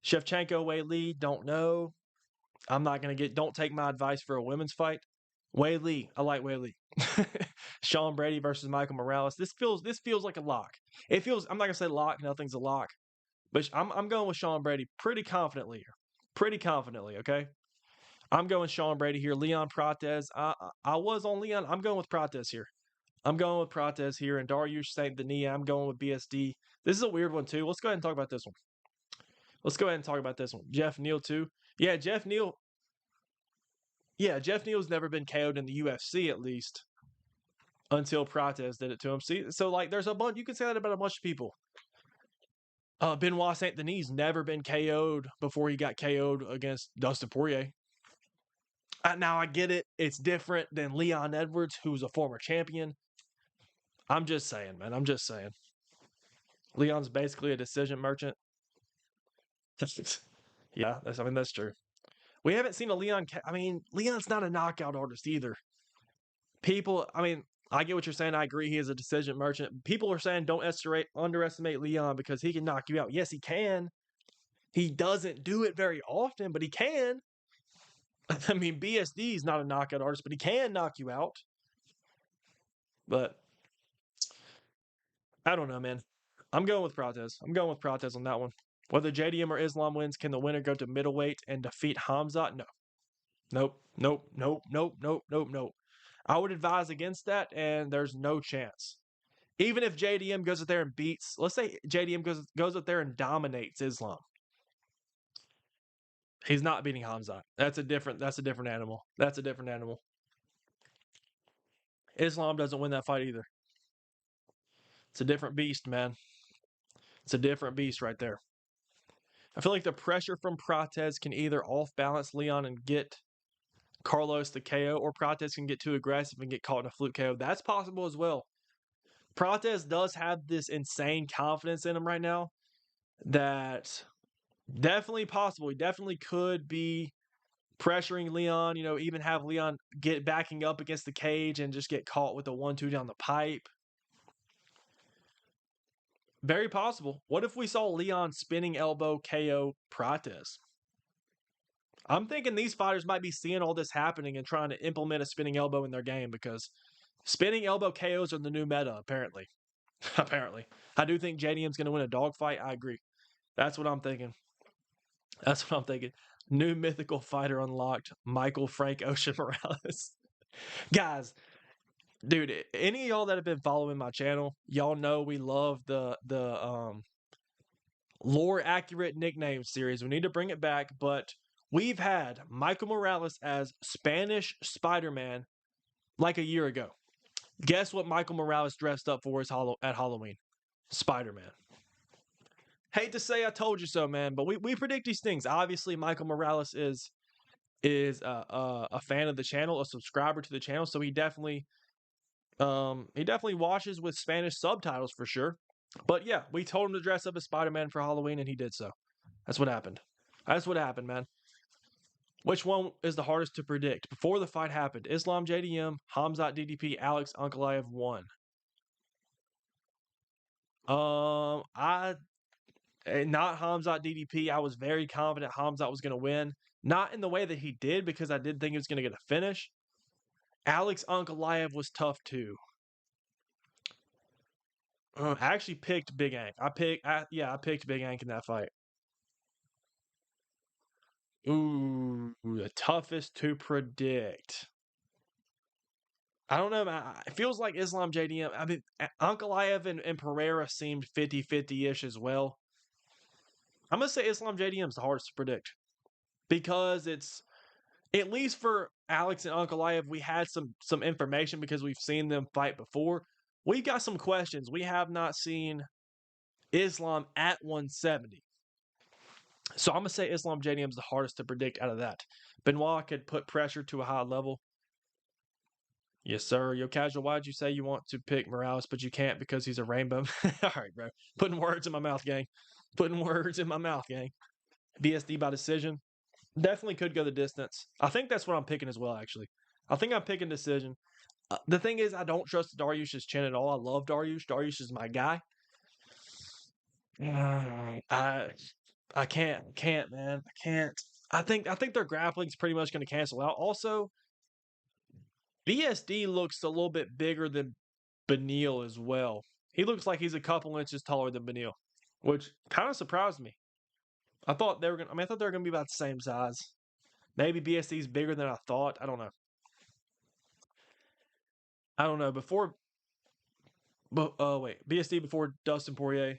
Shevchenko, Wei Lee, don't know. I'm not going to don't take my advice for a women's fight. Wei Lee, I like Wei Lee. Sean Brady versus Michael Morales. This feels like a lock. I'm not going to say lock, nothing's a lock. But I'm going with Sean Brady pretty confidently here. Pretty confidently, okay? I'm going Sean Brady here. Leon Prates. I was on Leon. I'm going with Prates here. And Dariush St. Denis. I'm going with BSD. This is a weird one, too. Let's go ahead and talk about this one. Jeff Neal, too. Yeah, Jeff Neal's never been KO'd in the UFC, at least, until Prates did it to him. See, so, like, there's a bunch. You can say that about a bunch of people. Benoit St. Denis never been KO'd before he got KO'd against Dustin Poirier. Now, I get it. It's different than Leon Edwards, who's a former champion. I'm just saying, man. Leon's basically a decision merchant. Yeah, that's true. We haven't seen a Leon. Leon's not a knockout artist either. I get what you're saying. I agree. He is a decision merchant. People are saying don't underestimate Leon because he can knock you out. Yes, he can. He doesn't do it very often, but he can. BSD is not a knockout artist, but he can knock you out. But I don't know, man. I'm going with Prates. On that one. Whether JDM or Islam wins, can the winner go to middleweight and defeat Hamzat? No. Nope. Nope. Nope. Nope. Nope. Nope. Nope. I would advise against that, and there's no chance. Even if JDM goes up there and beats, let's say JDM goes up there and dominates Islam, he's not beating Hamzat. That's a different animal. That's a different animal. Islam doesn't win that fight either. It's a different beast, man. It's a different beast right there. I feel like the pressure from Prates can either off balance Leon and get Carlos the KO, or Prates can get too aggressive and get caught in a fluke KO. That's possible as well. Prates does have this insane confidence in him right now that definitely possible. He definitely could be pressuring Leon, even have Leon get backing up against the cage and just get caught with a 1-2 down the pipe. Very possible. What if we saw Leon spinning elbow KO Prates? I'm thinking these fighters might be seeing all this happening and trying to implement a spinning elbow in their game, because spinning elbow KOs are the new meta, apparently. Apparently. I do think JDM's going to win a dogfight. I agree. That's what I'm thinking. That's what I'm thinking. New mythical fighter unlocked, Michael Frank Ocean Morales. Guys, dude, any of y'all that have been following my channel, y'all know we love the lore accurate nickname series. We need to bring it back, but we've had Michael Morales as Spanish Spider-Man like a year ago. Guess what Michael Morales dressed up for at Halloween? Spider-Man. Hate to say I told you so, man, but we predict these things. Obviously, Michael Morales is a fan of the channel, a subscriber to the channel, so he definitely watches with Spanish subtitles for sure. But yeah, we told him to dress up as Spider-Man for Halloween, and he did so. That's what happened. That's what happened, man. Which one is the hardest to predict? Before the fight happened, Islam JDM, Hamzat DDP, Alex Ankalaev won. Not Hamzat DDP. I was very confident Hamzat was going to win. Not in the way that he did, because I did think he was going to get a finish. Alex Ankalaev was tough too. I actually picked Big Ank. I picked Big Ank in that fight. Ooh, the toughest to predict. I don't know. It feels like Islam JDM. I mean, Ankalaev and Pereira seemed 50-50-ish as well. I'm going to say Islam JDM is the hardest to predict, because it's, at least for Alex and Ankalaev, we had some information because we've seen them fight before. We've got some questions. We have not seen Islam at 170. So I'm going to say Islam JDM is the hardest to predict out of that. Benoit could put pressure to a high level. Yes, sir. Yo, Casual, why'd you say you want to pick Morales, but you can't because he's a rainbow? All right, bro. Putting words in my mouth, gang. Putting words in my mouth, gang. BSD by decision. Definitely could go the distance. I think that's what I'm picking as well, actually. I think I'm picking decision. The thing is, I don't trust Dariush's chin at all. I love Dariush. Dariush is my guy. I can't, man. I can't. I think their grappling's pretty much going to cancel out. Also, BSD looks a little bit bigger than Beneil as well. He looks like he's a couple inches taller than Beneil, which kind of surprised me. I thought they were going. I thought they were going to be about the same size. Maybe BSD's bigger than I thought. I don't know. BSD before Dustin Poirier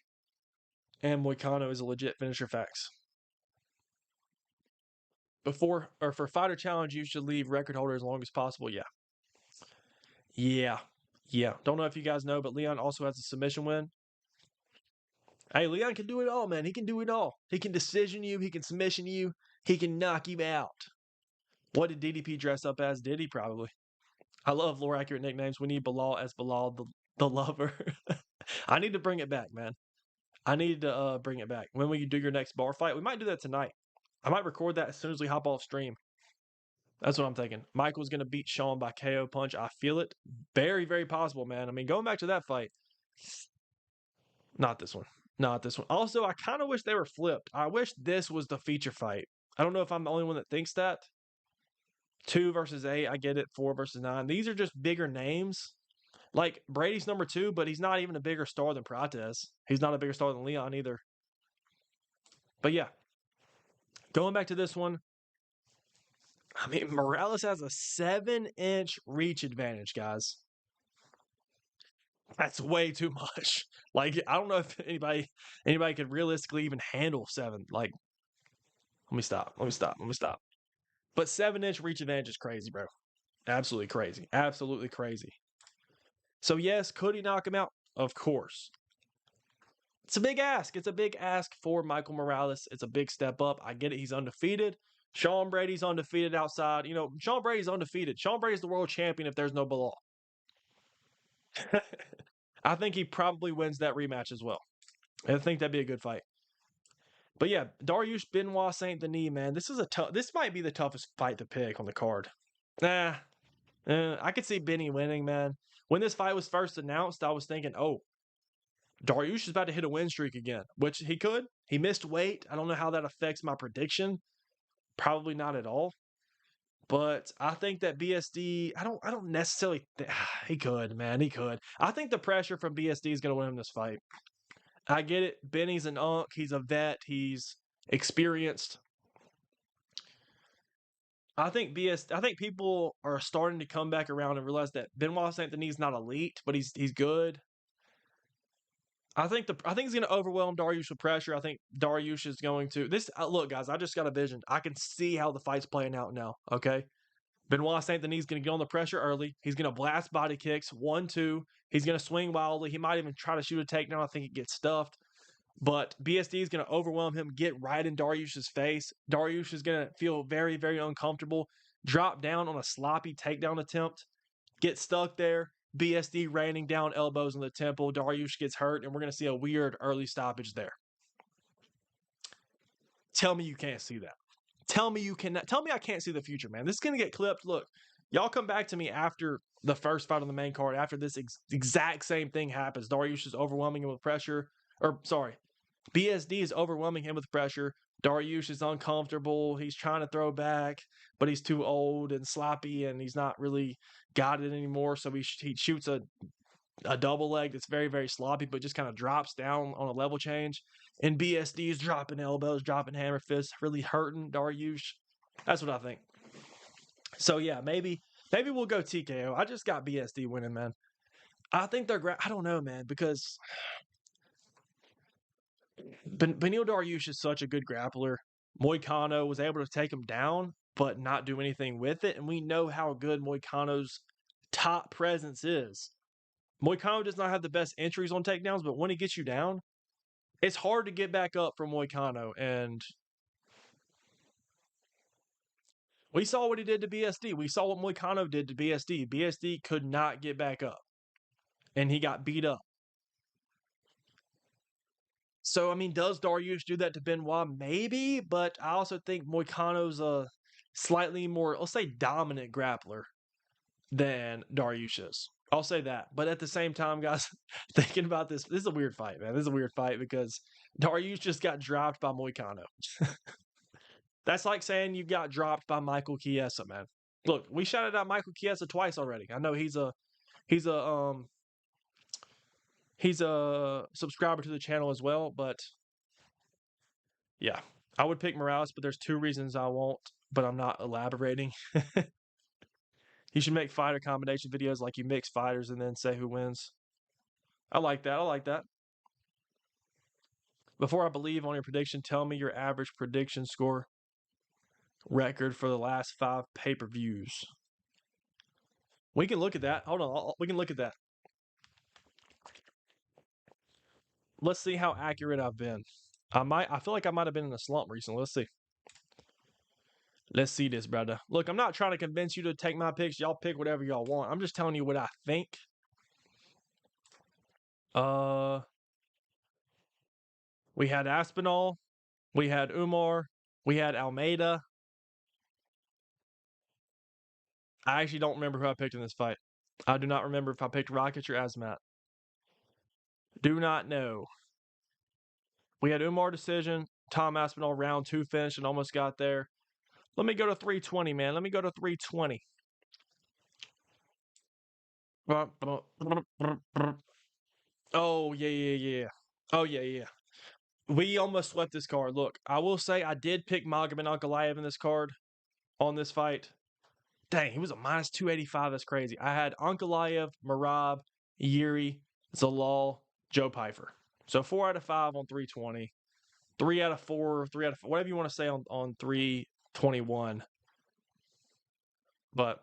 and Moicano is a legit finisher. Facts. For fighter challenge, you should leave record holder as long as possible. Yeah. Don't know if you guys know, but Leon also has a submission win. Hey, Leon can do it all, man. He can do it all. He can decision you. He can submission you. He can knock you out. What did DDP dress up as? Did he probably? I love lore accurate nicknames. We need Bilal as Bilal the lover. I need to bring it back, man. I need to bring it back. When will you do your next bar fight? We might do that tonight. I might record that as soon as we hop off stream. That's what I'm thinking. Michael's going to beat Sean by KO punch. I feel it. Very, very possible, man. I mean, going back to that fight. Not this one. Also, I kind of wish they were flipped. I wish this was the feature fight. I don't know if I'm the only one that thinks that. 2 versus 8. I get it. 4 versus 9. These are just bigger names. Like, Brady's number 2, but he's not even a bigger star than Prates. He's not a bigger star than Leon either. But yeah. Going back to this one. I mean, Morales has a 7-inch reach advantage, guys. That's way too much. Like, I don't know if anybody could realistically even handle 7. Like, let me stop. Let me stop. Let me stop. But 7-inch reach advantage is crazy, bro. Absolutely crazy. Absolutely crazy. So yes, could he knock him out? Of course. It's a big ask. It's a big ask for Michael Morales. It's a big step up. I get it. He's undefeated. Sean Brady's undefeated outside. You know, Sean Brady's undefeated. Sean Brady's the world champion if there's no Bilal. I think he probably wins that rematch as well. I think that'd be a good fight. But yeah, Dariush Benoit Saint Denis, man, this is a tough. This might be the toughest fight to pick on the card. Nah, I could see Benny winning, man. When this fight was first announced, I was thinking, oh, Dariush is about to hit a win streak again, which he could. He missed weight. I don't know how that affects my prediction. Probably not at all. But I think that BSD, I don't necessarily he could, man. He could. I think the pressure from BSD is gonna win him this fight. I get it. Benny's an unk, he's a vet, he's experienced. I think people are starting to come back around and realize that Benoit Saint Denis is not elite, but he's good. I think he's going to overwhelm Dariush with pressure. I think Dariush is going to this. Look, guys, I just got a vision. I can see how the fight's playing out now. Okay, Benoit Saint Denis is going to get on the pressure early. He's going to blast body kicks 1-2. He's going to swing wildly. He might even try to shoot a takedown. I think it gets stuffed. But BSD is going to overwhelm him, get right in Dariush's face. Dariush is going to feel very, very uncomfortable, drop down on a sloppy takedown attempt, get stuck there. BSD raining down elbows on the temple. Dariush gets hurt, and we're going to see a weird early stoppage there. Tell me you can't see that. Tell me you cannot. Tell me I can't see the future, man. This is going to get clipped. Look, y'all come back to me after the first fight on the main card, after this exact same thing happens. Dariush is overwhelming him with pressure. Or, sorry, BSD is overwhelming him with pressure. Dariush is uncomfortable. He's trying to throw back, but he's too old and sloppy, and he's not really got it anymore. So he shoots a double leg that's very, very sloppy, but just kind of drops down on a level change. And BSD is dropping elbows, dropping hammer fists, really hurting Dariush. That's what I think. So yeah, maybe we'll go TKO. I just got BSD winning, man. I think they're I don't know, man, because Beneil Dariush is such a good grappler. Moicano was able to take him down, but not do anything with it. And we know how good Moicano's top presence is. Moicano does not have the best entries on takedowns, but when he gets you down, it's hard to get back up from Moicano. And we saw what he did to BSD. We saw what Moicano did to BSD. BSD could not get back up, and he got beat up. So, I mean, does Dariush do that to Benoit? Maybe, but I also think Moicano's a slightly more, let's say, dominant grappler than Dariush is. I'll say that. But at the same time, guys, thinking about this is a weird fight, man. This is a weird fight because Dariush just got dropped by Moicano. That's like saying you got dropped by Michael Chiesa, man. Look, we shouted out Michael Chiesa twice already. I know he's a subscriber to the channel as well, but yeah, I would pick Morales, but there's 2 reasons I won't, but I'm not elaborating. You should make fighter combination videos like you mix fighters and then say who wins. I like that. I like that. Before I believe on your prediction, tell me your average prediction score record for the last 5 pay-per-views. We can look at that. Hold on. We can look at that. Let's see how accurate I've been. I feel like I might have been in a slump recently. Let's see. Let's see this, brother. Look, I'm not trying to convince you to take my picks. Y'all pick whatever y'all want. I'm just telling you what I think. We had Aspinall. We had Umar. We had Almeida. I actually don't remember who I picked in this fight. I do not remember if I picked Rakic or Azmat. Do not know. We had Umar decision. Tom Aspinall round 2 finish and almost got there. Let me go to 320, man. Let me go to 320. Oh, yeah. Oh, yeah. We almost swept this card. Look, I will say I did pick Magomed Ankalaev in this card. on this fight. Dang, he was a minus 285. That's crazy. I had Ankalaev, Merab, Yuri, Zalal, Joe Pyfer. So 4 out of 5 on 320. 3 out of 4, 3 out of 4, whatever you want to say on 321. But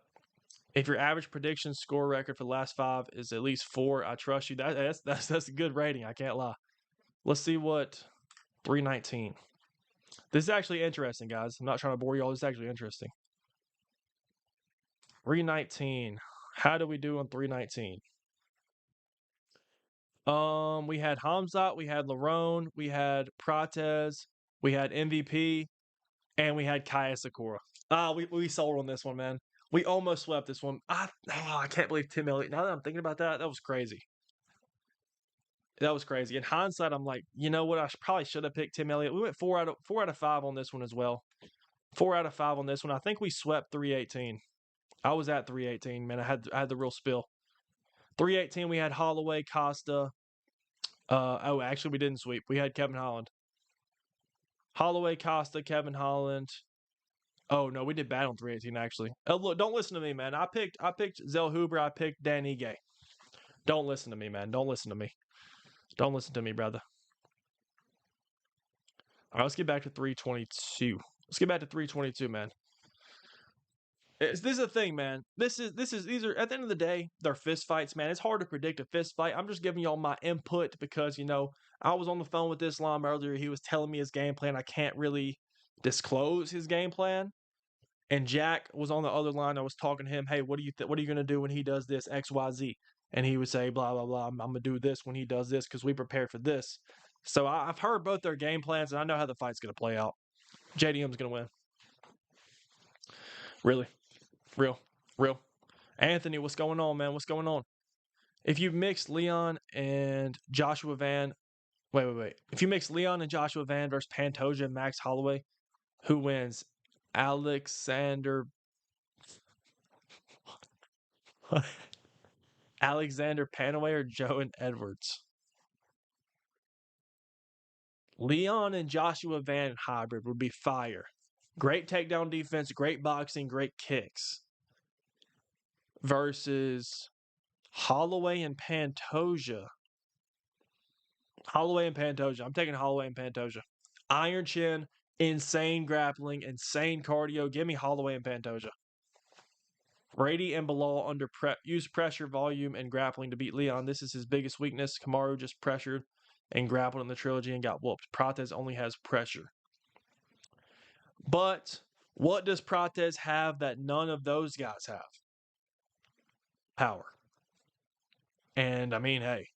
if your average prediction score record for the last 5 is at least 4, I trust you. That's a good rating. I can't lie. Let's see what 319. This is actually interesting, guys. I'm not trying to bore you all. This is actually interesting. 319. How do we do on 319? We had Hamzat, we had Lerone, we had Prates, we had MVP, and we had Kaya Sakura. We sold on this one, man. We almost swept this one. I can't believe Tim Elliott. Now that I'm thinking about that, that was crazy. That was crazy. In hindsight, I'm like, you know what? Probably should have picked Tim Elliott. We went 4 out of 5 on this one as well. 4 out of 5 on this one. I think we swept 318. I was at 318, man. I had the real spill. 318, we had Holloway, Costa. Actually, we didn't sweep. We had Kevin Holland. Holloway, Costa, Kevin Holland. Oh no, we did bad on 318 actually. Oh look, don't listen to me, man. I picked Zell Huber. I picked Dan Ige. Don't listen to me, man. Don't listen to me. Don't listen to me, brother. All right, let's get back to 322. Let's get back to 322, man. This is a thing, man. These are at the end of the day, they're fist fights, man. It's hard to predict a fist fight. I'm just giving y'all my input because I was on the phone with Islam earlier. He was telling me his game plan. I can't really disclose his game plan. And Jack was on the other line. I was talking to him. Hey, what are you going to do when he does this X, Y, Z? And he would say, blah, blah, blah. I'm going to do this when he does this because we prepared for this. So I've heard both their game plans, and I know how the fight's going to play out. JDM's going to win. Really. Real. Anthony, what's going on, man? What's going on? If you mix Leon and Joshua Van, wait. If you mix Leon and Joshua Van versus Pantoja and Max Holloway, who wins? Alexander Panaway or Joe and Edwards? Leon and Joshua Van hybrid would be fire. Great takedown defense, great boxing, great kicks. Versus Holloway and Pantoja. I'm taking Holloway and Pantoja. Iron chin, insane grappling, insane cardio. Give me Holloway and Pantoja. Brady and Bilal use pressure, volume, and grappling to beat Leon. This is his biggest weakness. Kamaru just pressured and grappled in the trilogy and got whooped. Prates only has pressure. But what does Prates have that none of those guys have? Power. And I mean, hey,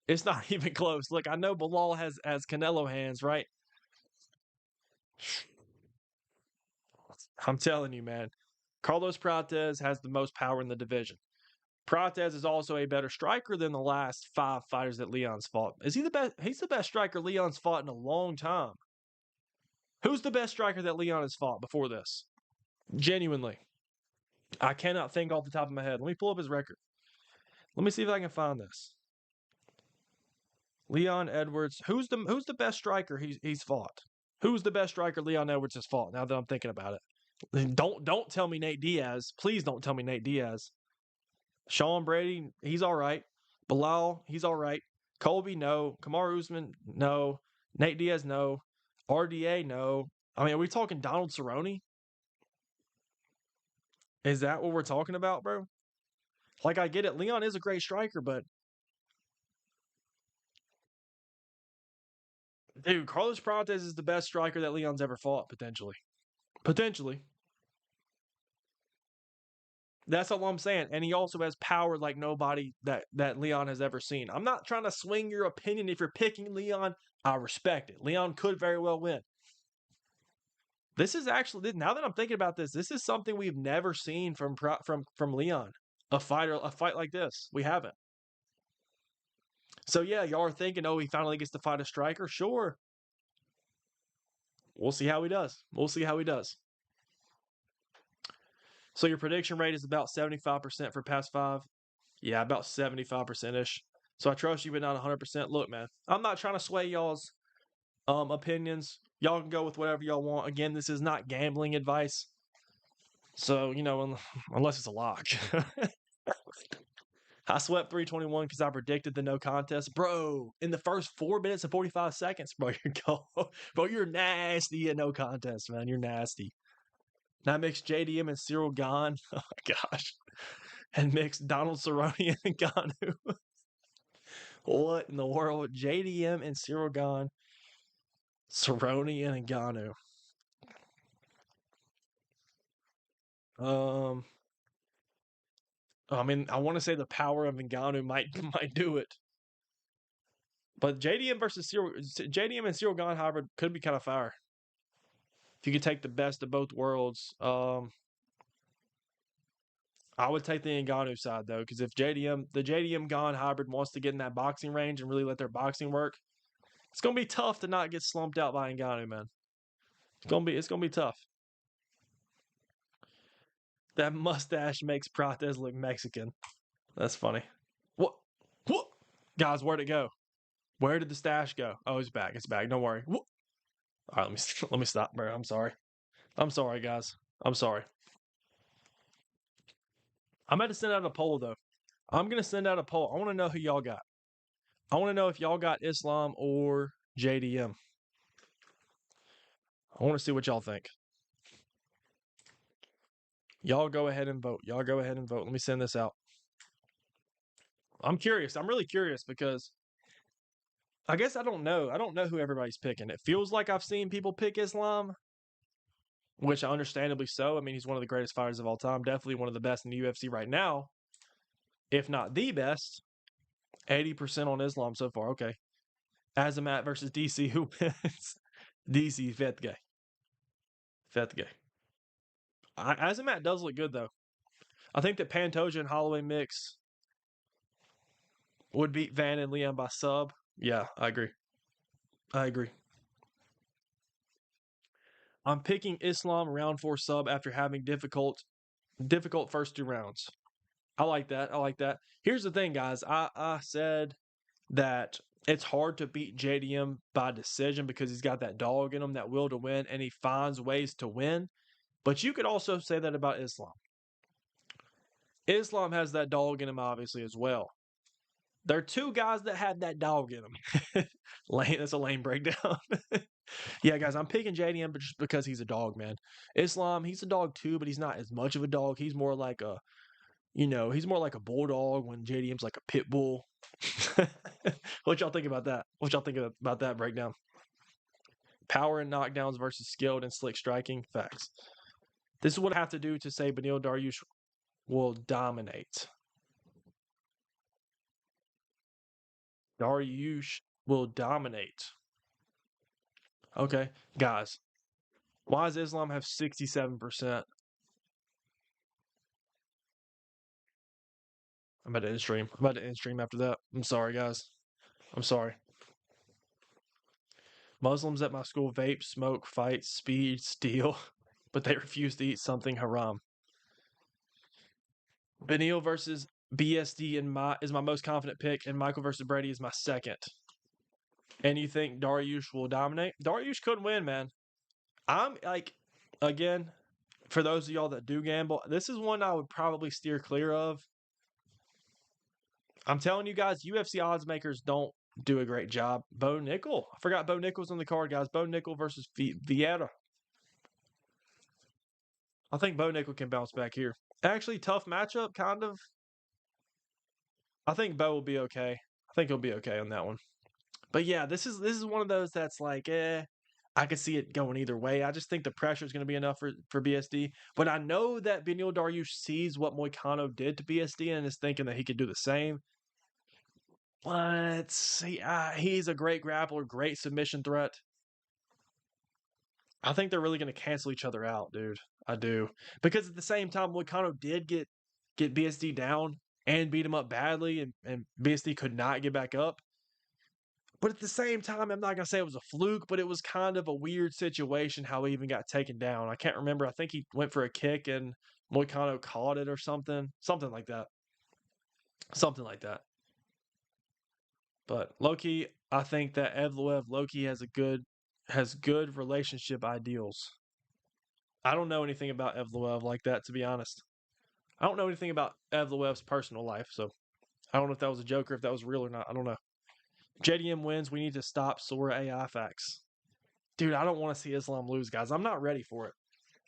it's not even close. Look, I know Bilal has Canelo hands, right? I'm telling you, man. Carlos Prates has the most power in the division. Prates is also a better striker than the last 5 fighters that Leon's fought. Is he the best? He's the best striker Leon's fought in a long time. Who's the best striker that Leon has fought before this? Genuinely. I cannot think off the top of my head. Let me pull up his record. Let me see if I can find this. Leon Edwards. Who's the best striker he's fought? Who's the best striker Leon Edwards has fought? Now that I'm thinking about it. Don't tell me Nate Diaz. Please don't tell me Nate Diaz. Sean Brady, he's all right. Bilal, he's all right. Colby, no. Kamaru Usman, no. Nate Diaz, no. RDA, no. I mean, are we talking Donald Cerrone? Is that what we're talking about, bro? Like, I get it. Leon is a great striker, but dude, Carlos Prates is the best striker that Leon's ever fought, potentially. Potentially. That's all I'm saying. And he also has power like nobody that Leon has ever seen. I'm not trying to swing your opinion. If you're picking Leon, I respect it. Leon could very well win. This is actually, now that I'm thinking about this is something we've never seen from Leon. A fight like this. We haven't. So yeah, y'all are thinking, oh, he finally gets to fight a striker? Sure. We'll see how he does. So your prediction rate is about 75% for past 5? Yeah, about 75%-ish. So I trust you, but not 100%. Look, man, I'm not trying to sway y'all's opinions. Y'all can go with whatever y'all want. Again, this is not gambling advice. So, unless it's a lock. I swept 321 because I predicted the no contest. Bro, in the first 4 minutes and 45 seconds, bro, bro, you're nasty at no contest, man. You're nasty. Now mix JDM and Cyril Gahn. Oh my gosh. And mix Donald Cerrone and Ngannou. What in the world? JDM and Cyril Gahn, Cerrone and Ngannou. I mean, I want to say the power of Ngannou might do it. But JDM and Cyril Gahn hybrid could be kind of fire. If you could take the best of both worlds, I would take the Ngannou side though, because if the JDM Gahn hybrid wants to get in that boxing range and really let their boxing work, it's gonna be tough to not get slumped out by Ngannou, man. It's gonna be tough. That mustache makes Prates look Mexican. That's funny. What? What? Guys, where'd it go? Where did the stash go? Oh, it's back. It's back. Don't worry. What? All right, let me stop, bro. I'm sorry. I'm sorry, guys. I'm sorry. I'm about to send out a poll though. I'm gonna send out a poll. I want to know who y'all got. I want to know if y'all got Islam or JDM. I want to see what y'all think. Y'all go ahead and vote. Y'all go ahead and vote. Let me send this out. I'm curious. I'm really curious because I guess I don't know. I don't know who everybody's picking. It feels like I've seen people pick Islam, which understandably so. I mean, he's one of the greatest fighters of all time. Definitely one of the best in the UFC right now, if not the best. 80% on Islam so far. Okay. Azamat versus DC. Who wins? DC, fifth guy. Fifth guy. Azamat does look good, though. I think that Pantoja and Holloway mix would beat Van and Leon by sub. Yeah, I agree. I agree. I'm picking Islam round 4 sub after having difficult first 2 rounds. I like that. I like that. Here's the thing, guys. I said that it's hard to beat JDM by decision because he's got that dog in him, that will to win, and he finds ways to win. But you could also say that about Islam. Islam has that dog in him, obviously, as well. There are 2 guys that have that dog in them. That's a lame breakdown. Yeah, guys, I'm picking JDM but just because he's a dog, man. Islam, he's a dog too, but he's not as much of a dog. He's more like he's more like a bulldog when JDM's like a pit bull. What y'all think about that? What y'all think about that breakdown? Power and knockdowns versus skilled and slick striking. Facts. This is what I have to do to say Beneil Dariush will dominate. Dariush will dominate. Okay, guys. Why does Islam have 67%? I'm about to end stream. I'm about to end stream after that. I'm sorry, guys. I'm sorry. Muslims at my school vape, smoke, fight, speed, steal, but they refuse to eat something haram. Beneil versus BSD is my most confident pick, and Michael versus Brady is my second. And you think Dariush will dominate? Dariush could win, man. I'm like, again, for those of y'all that do gamble, this is one I would probably steer clear of. I'm telling you guys, UFC odds makers don't do a great job. Bo Nickel. I forgot Bo Nickel's on the card, guys. Bo Nickel versus Vieira. I think Bo Nickel can bounce back here. Actually, tough matchup, kind of. I think Bo will be okay. I think he'll be okay on that one. But yeah, this is one of those that's like, I could see it going either way. I just think the pressure is going to be enough for BSD. But I know that Beneil Dariush sees what Moicano did to BSD and is thinking that he could do the same. Let's see. He's a great grappler, great submission threat. I think they're really going to cancel each other out, dude. I do. Because at the same time, Moicano did get BSD down and beat him up badly, and BSD could not get back up. But at the same time, I'm not going to say it was a fluke, but it was kind of a weird situation how he even got taken down. I can't remember. I think he went for a kick and Moicano caught it or something. Something like that. Something like that. But low-key, I think that Evloev low-key has good relationship ideals. I don't know anything about Evloev like that, to be honest. I don't know anything about Evloev's personal life, so I don't know if that was a joke or if that was real or not. I don't know. JDM wins. We need to stop Sora AI facts. Dude, I don't want to see Islam lose, guys. I'm not ready for it.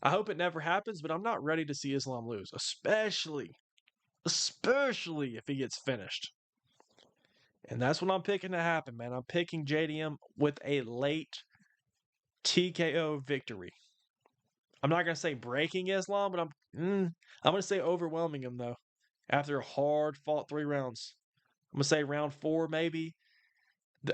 I hope it never happens, but I'm not ready to see Islam lose, especially if he gets finished. And that's what I'm picking to happen, man. I'm picking JDM with a late TKO victory. I'm not gonna say breaking Islam, but I'm gonna say overwhelming him though. After a hard fought 3 rounds, I'm gonna say round 4 maybe.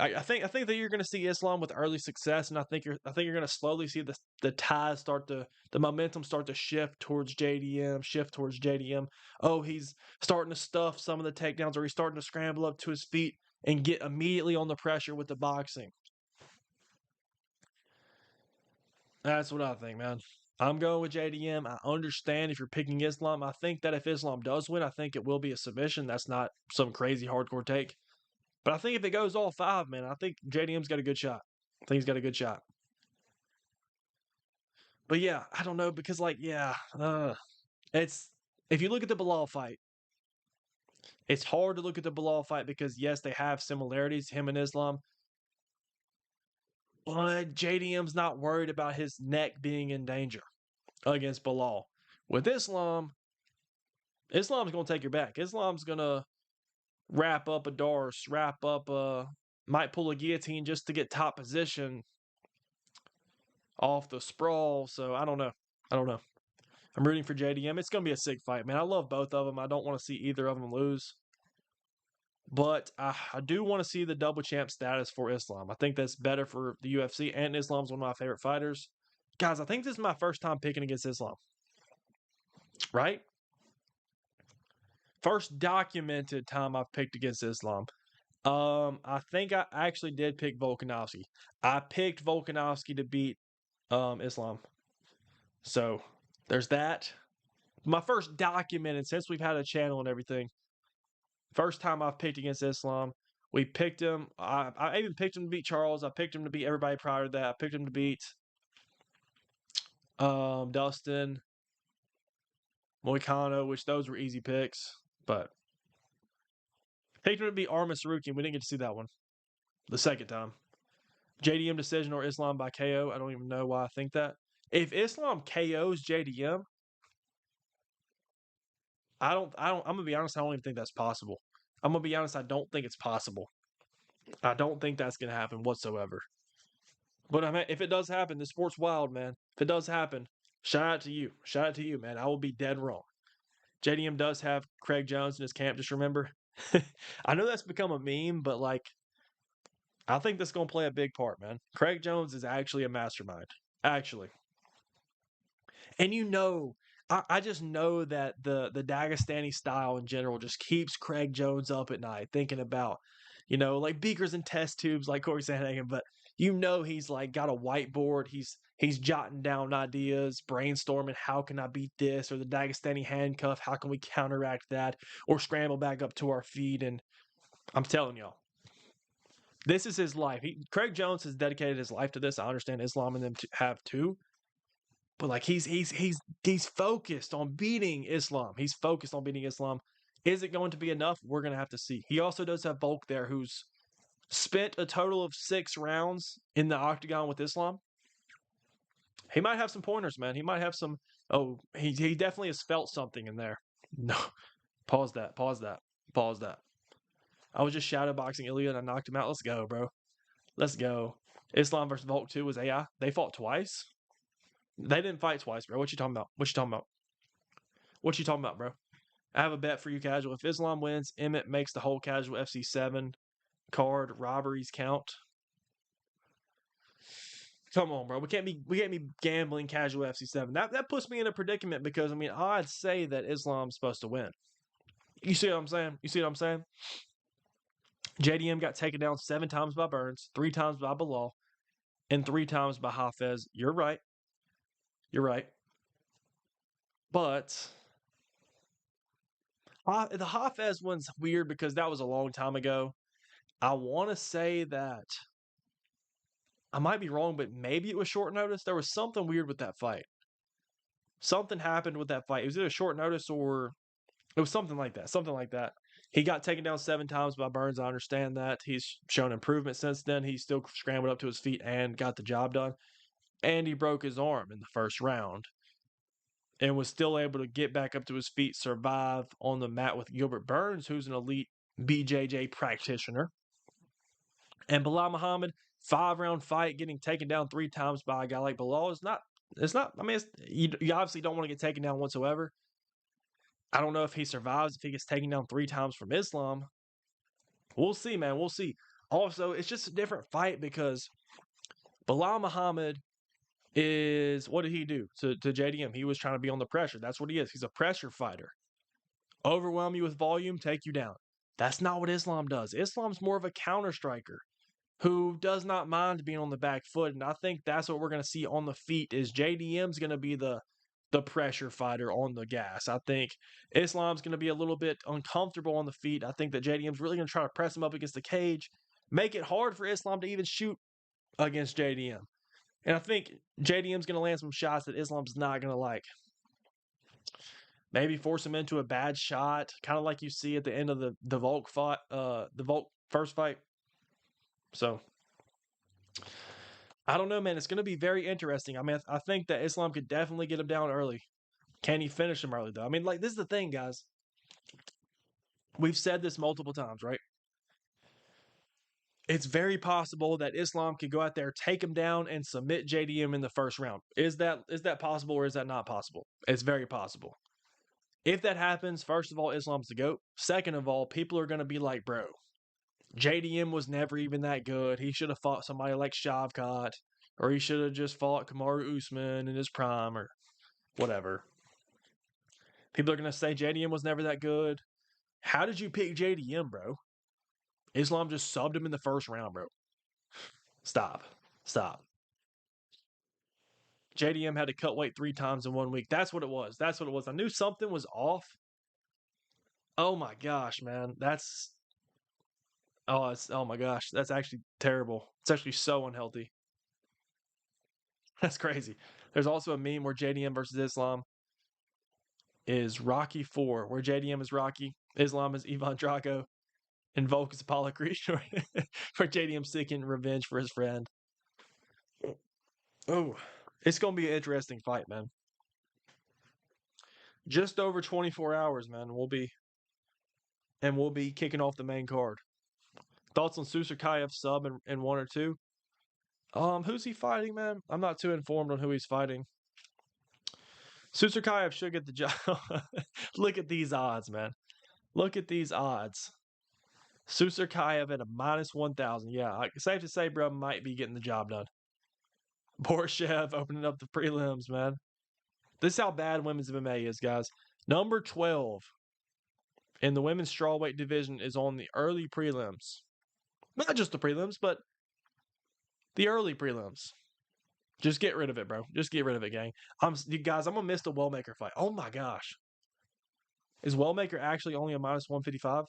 I think that you're going to see Islam with early success, and I think you're going to slowly see the ties start to the momentum start to shift towards JDM. Oh, he's starting to stuff some of the takedowns, or he's starting to scramble up to his feet and get immediately on the pressure with the boxing. That's what I think, man. I'm going with JDM. I understand if you're picking Islam. I think that if Islam does win, I think it will be a submission. That's not some crazy hardcore take. But I think if it goes all 5, man, I think JDM's got a good shot. I think he's got a good shot. But yeah, I don't know because it's if you look at the Bilal fight, it's hard to look at the Bilal fight because yes, they have similarities, him and Islam. But JDM's not worried about his neck being in danger against Bilal. With Islam's going to take your back. Islam's going to wrap up a Darce, might pull a guillotine just to get top position off the sprawl. So I don't know. I'm rooting for JDM. It's going to be a sick fight, man. I love both of them. I don't want to see either of them lose. But I do want to see the double champ status for Islam. I think that's better for the UFC, and Islam's one of my favorite fighters. Guys, I think this is my first time picking against Islam. Right? First documented time I've picked against Islam. I think I actually did pick Volkanovski. I picked Volkanovski to beat Islam. So there's that. My first documented, since we've had a channel and everything, first time I've picked against Islam. We picked him. I even picked him to beat Charles. I picked him to beat everybody prior to that. I picked him to beat Dustin, Moicano, which those were easy picks. But picked him to beat Armin Sarukian. We didn't get to see that one the second time. JDM decision or Islam by KO. I don't even know why I think that. If Islam KOs JDM, I'm gonna be honest, I don't even think that's possible. I'm gonna be honest, I don't think it's possible. I don't think that's gonna happen whatsoever. But I mean, if it does happen, the sport's wild, man. If it does happen, shout out to you. Shout out to you, man. I will be dead wrong. JDM does have Craig Jones in his camp, just remember. I know that's become a meme, but I think that's gonna play a big part, man. Craig Jones is actually a mastermind. Actually. And I just know that the Dagestani style in general just keeps Craig Jones up at night thinking about, like beakers and test tubes like Corey Sandhagen, but he's like got a whiteboard, he's jotting down ideas, brainstorming how can I beat this, or the Dagestani handcuff, how can we counteract that, or scramble back up to our feet. And I'm telling y'all, this is his life. Craig Jones has dedicated his life to this. I understand Islam and them have too. But he's focused on beating Islam. He's focused on beating Islam. Is it going to be enough? We're going to have to see. He also does have Volk there, who's spent a total of 6 rounds in the octagon with Islam. He might have some pointers, man. He might have some. Oh, he definitely has felt something in there. No, pause that. I was just shadowboxing Ilya and I knocked him out. Let's go, bro. Let's go. Islam versus Volk 2 was AI. They fought twice. They didn't fight twice, bro. What you talking about, bro? I have a bet for you, casual. If Islam wins, Emmett makes the whole casual FC7 card robberies count. Come on, bro. We can't be gambling casual FC7. That puts me in a predicament because I'd say that Islam's supposed to win. You see what I'm saying? JDM got taken down 7 times by Burns, 3 times by Bilal, and 3 times by Hafez. You're right. But the Hafez one's weird because that was a long time ago. I want to say that I might be wrong, but maybe it was short notice. There was something weird with that fight. Something happened with that fight. It was either short notice or it was something like that. Something like that. He got taken down 7 times by Burns. I understand that. He's shown improvement since then. He still scrambled up to his feet and got the job done. And he broke his arm in the first round and was still able to get back up to his feet, survive on the mat with Gilbert Burns, who's an elite BJJ practitioner. And Bilal Muhammad, 5-round fight, getting taken down 3 times by a guy like Bilal is not. It's not. I mean, you obviously don't want to get taken down whatsoever. I don't know if he survives if he gets taken down 3 times from Islam. We'll see, man. We'll see. Also, it's just a different fight because Bilal Muhammad is, what did he do to JDM? He was trying to be on the pressure. That's what he is. He's a pressure fighter. Overwhelm you with volume, take you down. That's not what Islam does. Islam's more of a counter striker who does not mind being on the back foot. And I think that's what we're going to see on the feet is JDM's going to be the pressure fighter on the gas. I think Islam's going to be a little bit uncomfortable on the feet. I think that JDM's really going to try to press him up against the cage, make it hard for Islam to even shoot against JDM. And I think JDM's going to land some shots that Islam's not going to like. Maybe force him into a bad shot, kind of like you see at the end of the Volk fight, the Volk first fight. So I don't know, man. It's going to be very interesting. I mean, I think that Islam could definitely get him down early. Can he finish him early, though? I mean, like, this is the thing, guys. We've said this multiple times, right? It's very possible that Islam could go out there, take him down, and submit JDM in the first round. Is that possible or is that not possible? It's very possible. If that happens, first of all, Islam's the GOAT. Second of all, people are going to be like, bro, JDM was never even that good. He should have fought somebody like Shavkat, or he should have just fought Kamaru Usman in his prime, or whatever. People are going to say JDM was never that good. How did you pick JDM, bro? Islam just subbed him in the first round, bro. Stop. JDM had to cut weight 3 times in 1 week. That's what it was. I knew something was off. Oh my gosh, man. Oh my gosh. That's actually terrible. It's actually so unhealthy. That's crazy. There's also a meme where JDM versus Islam is Rocky 4, where JDM is Rocky, Islam is Ivan Drago, and Volk is Apollo Creed, where JDM's seeking revenge for his friend. Oh, it's going to be an interesting fight, man. Just over 24 hours, man. We'll be kicking off the main card. Thoughts on Susurkayev sub in 1 or 2? Who's he fighting, man? I'm not too informed on who he's fighting. Susurkayev should get the job. Look at these odds, man. Look at these odds. Susurkayev at a -1,000. Yeah, safe to say, bro, might be getting the job done. Borshev opening up the prelims, man. This is how bad women's MMA is, guys. Number 12 in the women's strawweight division is on the early prelims. Not just the prelims, but the early prelims. Just get rid of it, bro. Just get rid of it, gang. I'm gonna miss the Wellmaker fight. Oh my gosh. Is Wellmaker actually only a -155?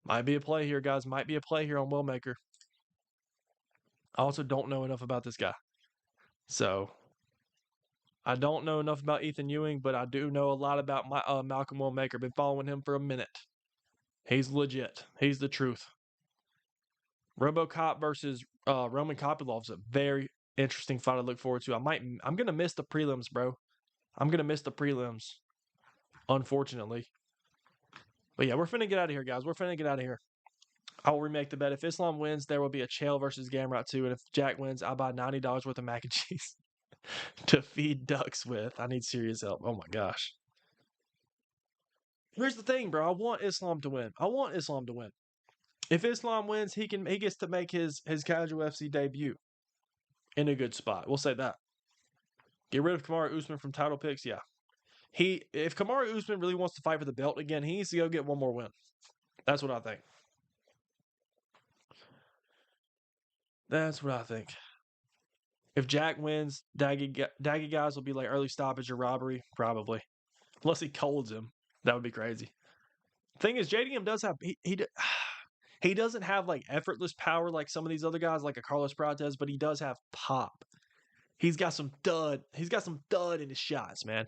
Might be a play here, guys. Might be a play here on Wellmaker. I also don't know enough about this guy. So, I don't know enough about Ethan Ewing, but I do know a lot about Malcolm Wellmaker. Been following him for a minute. He's legit. He's the truth. RoboCop versus Roman Kopylov is a very interesting fight to look forward to. I'm gonna miss the prelims, bro. I'm gonna miss the prelims, unfortunately. But yeah, we're finna get out of here, guys. We're finna get out of here. I will remake the bet. If Islam wins, there will be a Chael versus Gamrot 2. And if Jack wins, I'll buy $90 worth of mac and cheese to feed ducks with. I need serious help. Oh my gosh. Here's the thing, bro. I want Islam to win. If Islam wins, he gets to make his casual UFC debut in a good spot. We'll say that. Get rid of Kamaru Usman from title picks. Yeah. If Kamaru Usman really wants to fight for the belt again, he needs to go get one more win. That's what I think. If Jack wins, Daggy guys will be like early stoppage or robbery, probably. Unless he colds him. That would be crazy. Thing is, JDM does have he doesn't have like effortless power like some of these other guys, like a Carlos Prates, but he does have pop. He's got some dud. He's got some dud in his shots, man.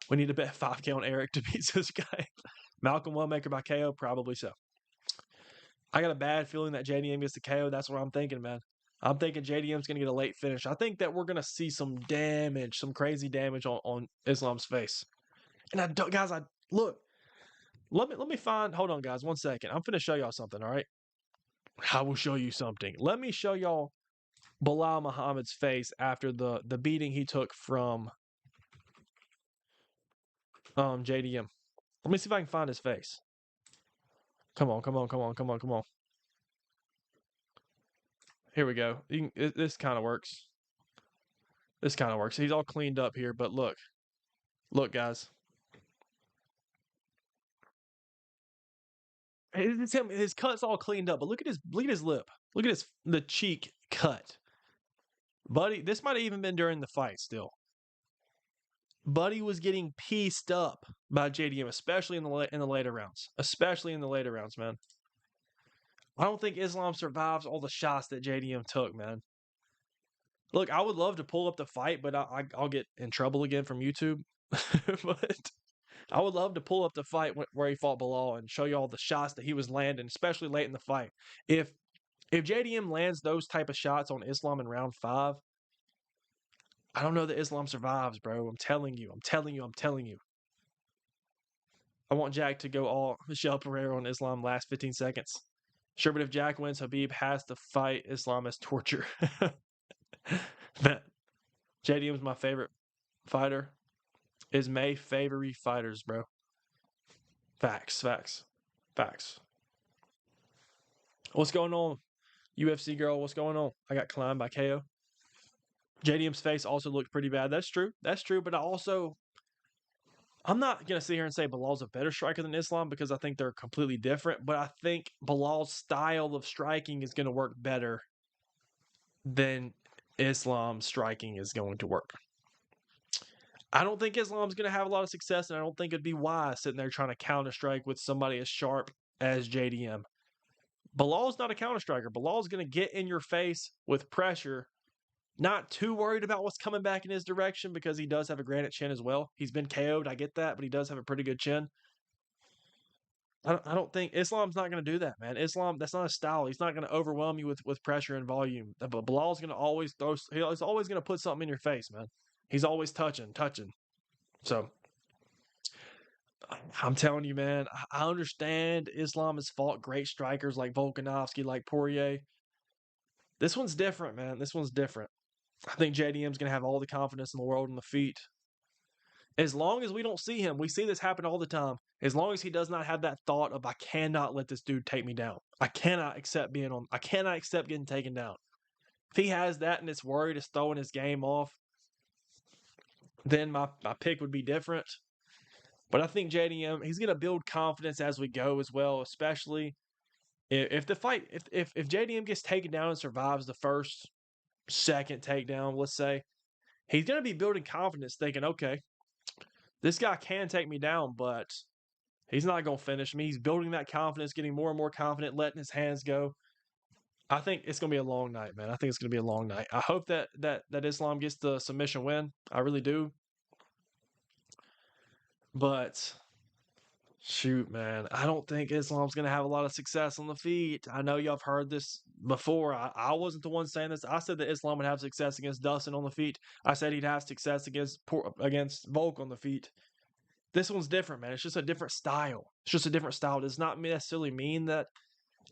We need to bet 5K on Eric to beat this guy. Malcolm Wellmaker by KO, probably so. I got a bad feeling that JDM gets the KO. That's what I'm thinking, man. I'm thinking JDM's going to get a late finish. I think that we're going to see some damage, some crazy damage on Islam's face. And I don't, guys, look. Let me find. Hold on, guys, 1 second. I'm finna show y'all something. All right, I will show you something. Let me show y'all Bilal Muhammad's face after the beating he took from JDM. Let me see if I can find his face. Come on, come on, come on, come on, come on. Here we go. This kind of works. This kind of works. He's all cleaned up here, but look, guys. His cut's all cleaned up, but look at his lip. Look at the cheek cut. Buddy, this might have even been during the fight still. Buddy was getting pieced up by JDM, especially in the later rounds. Especially in the later rounds, man. I don't think Islam survives all the shots that JDM took, man. Look, I would love to pull up the fight, but I'll get in trouble again from YouTube. But I would love to pull up the fight where he fought Bilal and show you all the shots that he was landing, especially late in the fight. If JDM lands those type of shots on Islam in round 5, I don't know that Islam survives, bro. I'm telling you. I want Jack to go all Michelle Pereira on Islam last 15 seconds. Sure, but if Jack wins, Habib has to fight Islam as torture. JDM's my favorite fighter. Is May favorite fighters, bro. Facts. What's going on, UFC girl? What's going on? I got climbed by KO. JDM's face also looked pretty bad. That's true, but I'm not going to sit here and say Bilal's a better striker than Islam because I think they're completely different, but I think Bilal's style of striking is going to work better than Islam's striking is going to work. I don't think Islam's going to have a lot of success, and I don't think it'd be wise sitting there trying to counter-strike with somebody as sharp as JDM. Bilal's not a counter-striker. Bilal's going to get in your face with pressure, not too worried about what's coming back in his direction because he does have a granite chin as well. He's been KO'd, I get that, but he does have a pretty good chin. I don't think Islam's not going to do that, man. Islam, that's not his style. He's not going to overwhelm you with pressure and volume. But Bilal's going to always he's always going to put something in your face, man. He's always touching. So, I'm telling you, man, I understand Islam has fought great strikers like Volkanovski, like Poirier. This one's different, man. This one's different. I think JDM's going to have all the confidence in the world on the feet. As long as we don't see him, we see this happen all the time. As long as he does not have that thought of, I cannot let this dude take me down. I cannot accept getting taken down. If he has that and it's worried it's throwing his game off, then my pick would be different. But I think JDM, he's going to build confidence as we go as well, especially if the fight, if JDM gets taken down and survives the first, second takedown, let's say, he's going to be building confidence thinking, okay, this guy can take me down, but he's not going to finish me. He's building that confidence, getting more and more confident, letting his hands go. I think it's going to be a long night, man. I think it's going to be a long night. I hope that Islam gets the submission win. I really do. But shoot, man, I don't think Islam's going to have a lot of success on the feet. I know y'all have heard this before. I wasn't the one saying this. I said that Islam would have success against Dustin on the feet. I said he'd have success against Volk on the feet. This one's different, man. It's just a different style. It does not necessarily mean that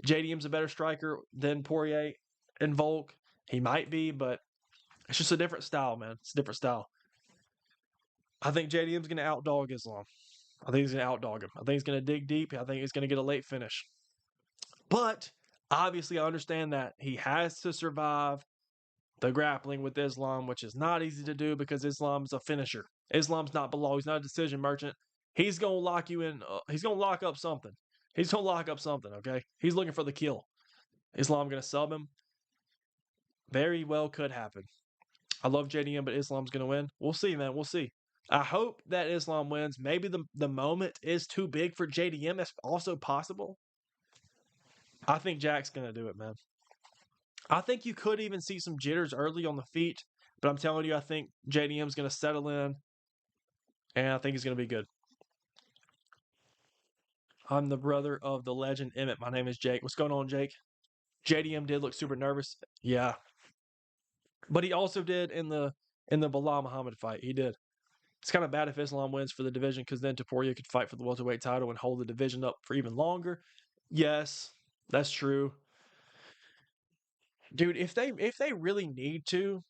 JDM's a better striker than Poirier and Volk. He might be, but it's just a different style, man. It's a different style. I think JDM's going to outdog Islam. I think he's going to outdog him. I think he's going to dig deep. I think he's going to get a late finish. But obviously, I understand that he has to survive the grappling with Islam, which is not easy to do because Islam's a finisher. Islam's not below. He's not a decision merchant. He's going to lock you in. He's going to lock up something. Okay? He's looking for the kill. Islam going to sub him. Very well could happen. I love JDM, but Islam's going to win. We'll see, man. We'll see. I hope that Islam wins. Maybe the moment is too big for JDM. That's also possible. I think Jack's going to do it, man. I think you could even see some jitters early on the feet, But I'm telling you, I think JDM's going to settle in, and I think he's going to be good. I'm the brother of the legend Emmett. My name is Jake. What's going on, Jake? JDM did look super nervous. Yeah. But he also did in the Bilal Muhammad fight. He did. It's kind of bad if Islam wins for the division because then Topuria could fight for the welterweight title and hold the division up for even longer. Yes, that's true. Dude, if they really need to,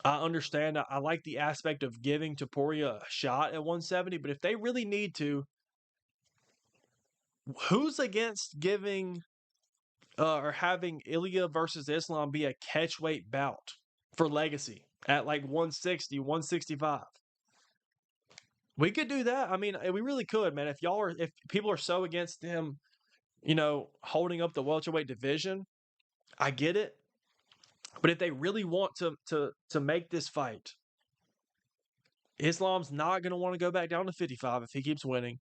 I understand. I like the aspect of giving Topuria a shot at 170, but if they really need to, who's against giving or having Ilya versus Islam be a catchweight bout for legacy at like 160, 165? We could do that. I mean, we really could, man. If people are so against him, holding up the welterweight division, I get it. But if they really want to make this fight, Islam's not going to want to go back down to 55 if he keeps winning.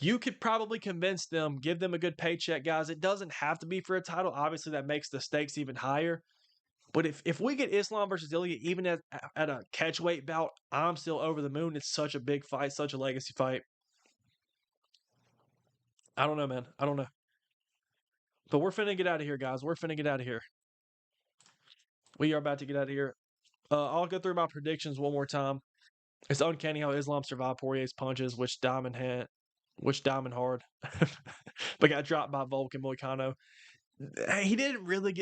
You could probably convince them, give them a good paycheck, guys. It doesn't have to be for a title. Obviously, that makes the stakes even higher. But if we get Islam versus Ilya, even at a catchweight bout, I'm still over the moon. It's such a big fight, such a legacy fight. I don't know, man. I don't know. But we're finna get out of here, guys. We're finna get out of here. We are about to get out of here. I'll go through my predictions one more time. It's uncanny how Islam survived Poirier's punches, which diamond hard, but got dropped by Volk and Moicano. He didn't really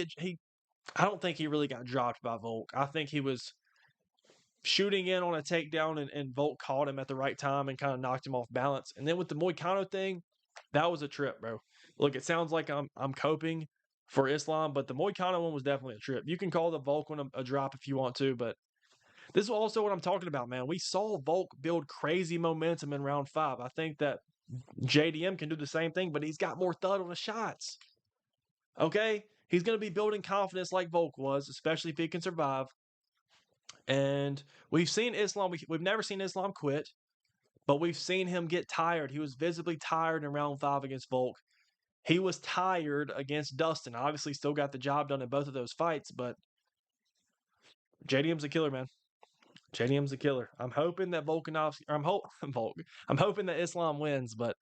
I don't think he really got dropped by Volk. I think he was shooting in on a takedown, and Volk caught him at the right time and kind of knocked him off balance. And then with the Moicano thing, that was a trip, bro. Look, it sounds like I'm coping for Islam, but the Moicano one was definitely a trip. You can call the Volk one a drop if you want to, but this is also what I'm talking about, man. We saw Volk build crazy momentum in round 5. I think that JDM can do the same thing, but he's got more thud on the shots. Okay? He's going to be building confidence like Volk was, especially if he can survive. And we've seen Islam, we've never seen Islam quit, but we've seen him get tired. He was visibly tired in round 5 against Volk. He was tired against Dustin. Obviously, still got the job done in both of those fights, but JDM's a killer, man. JDM's a killer. I'm hoping that I'm hoping that Islam wins, but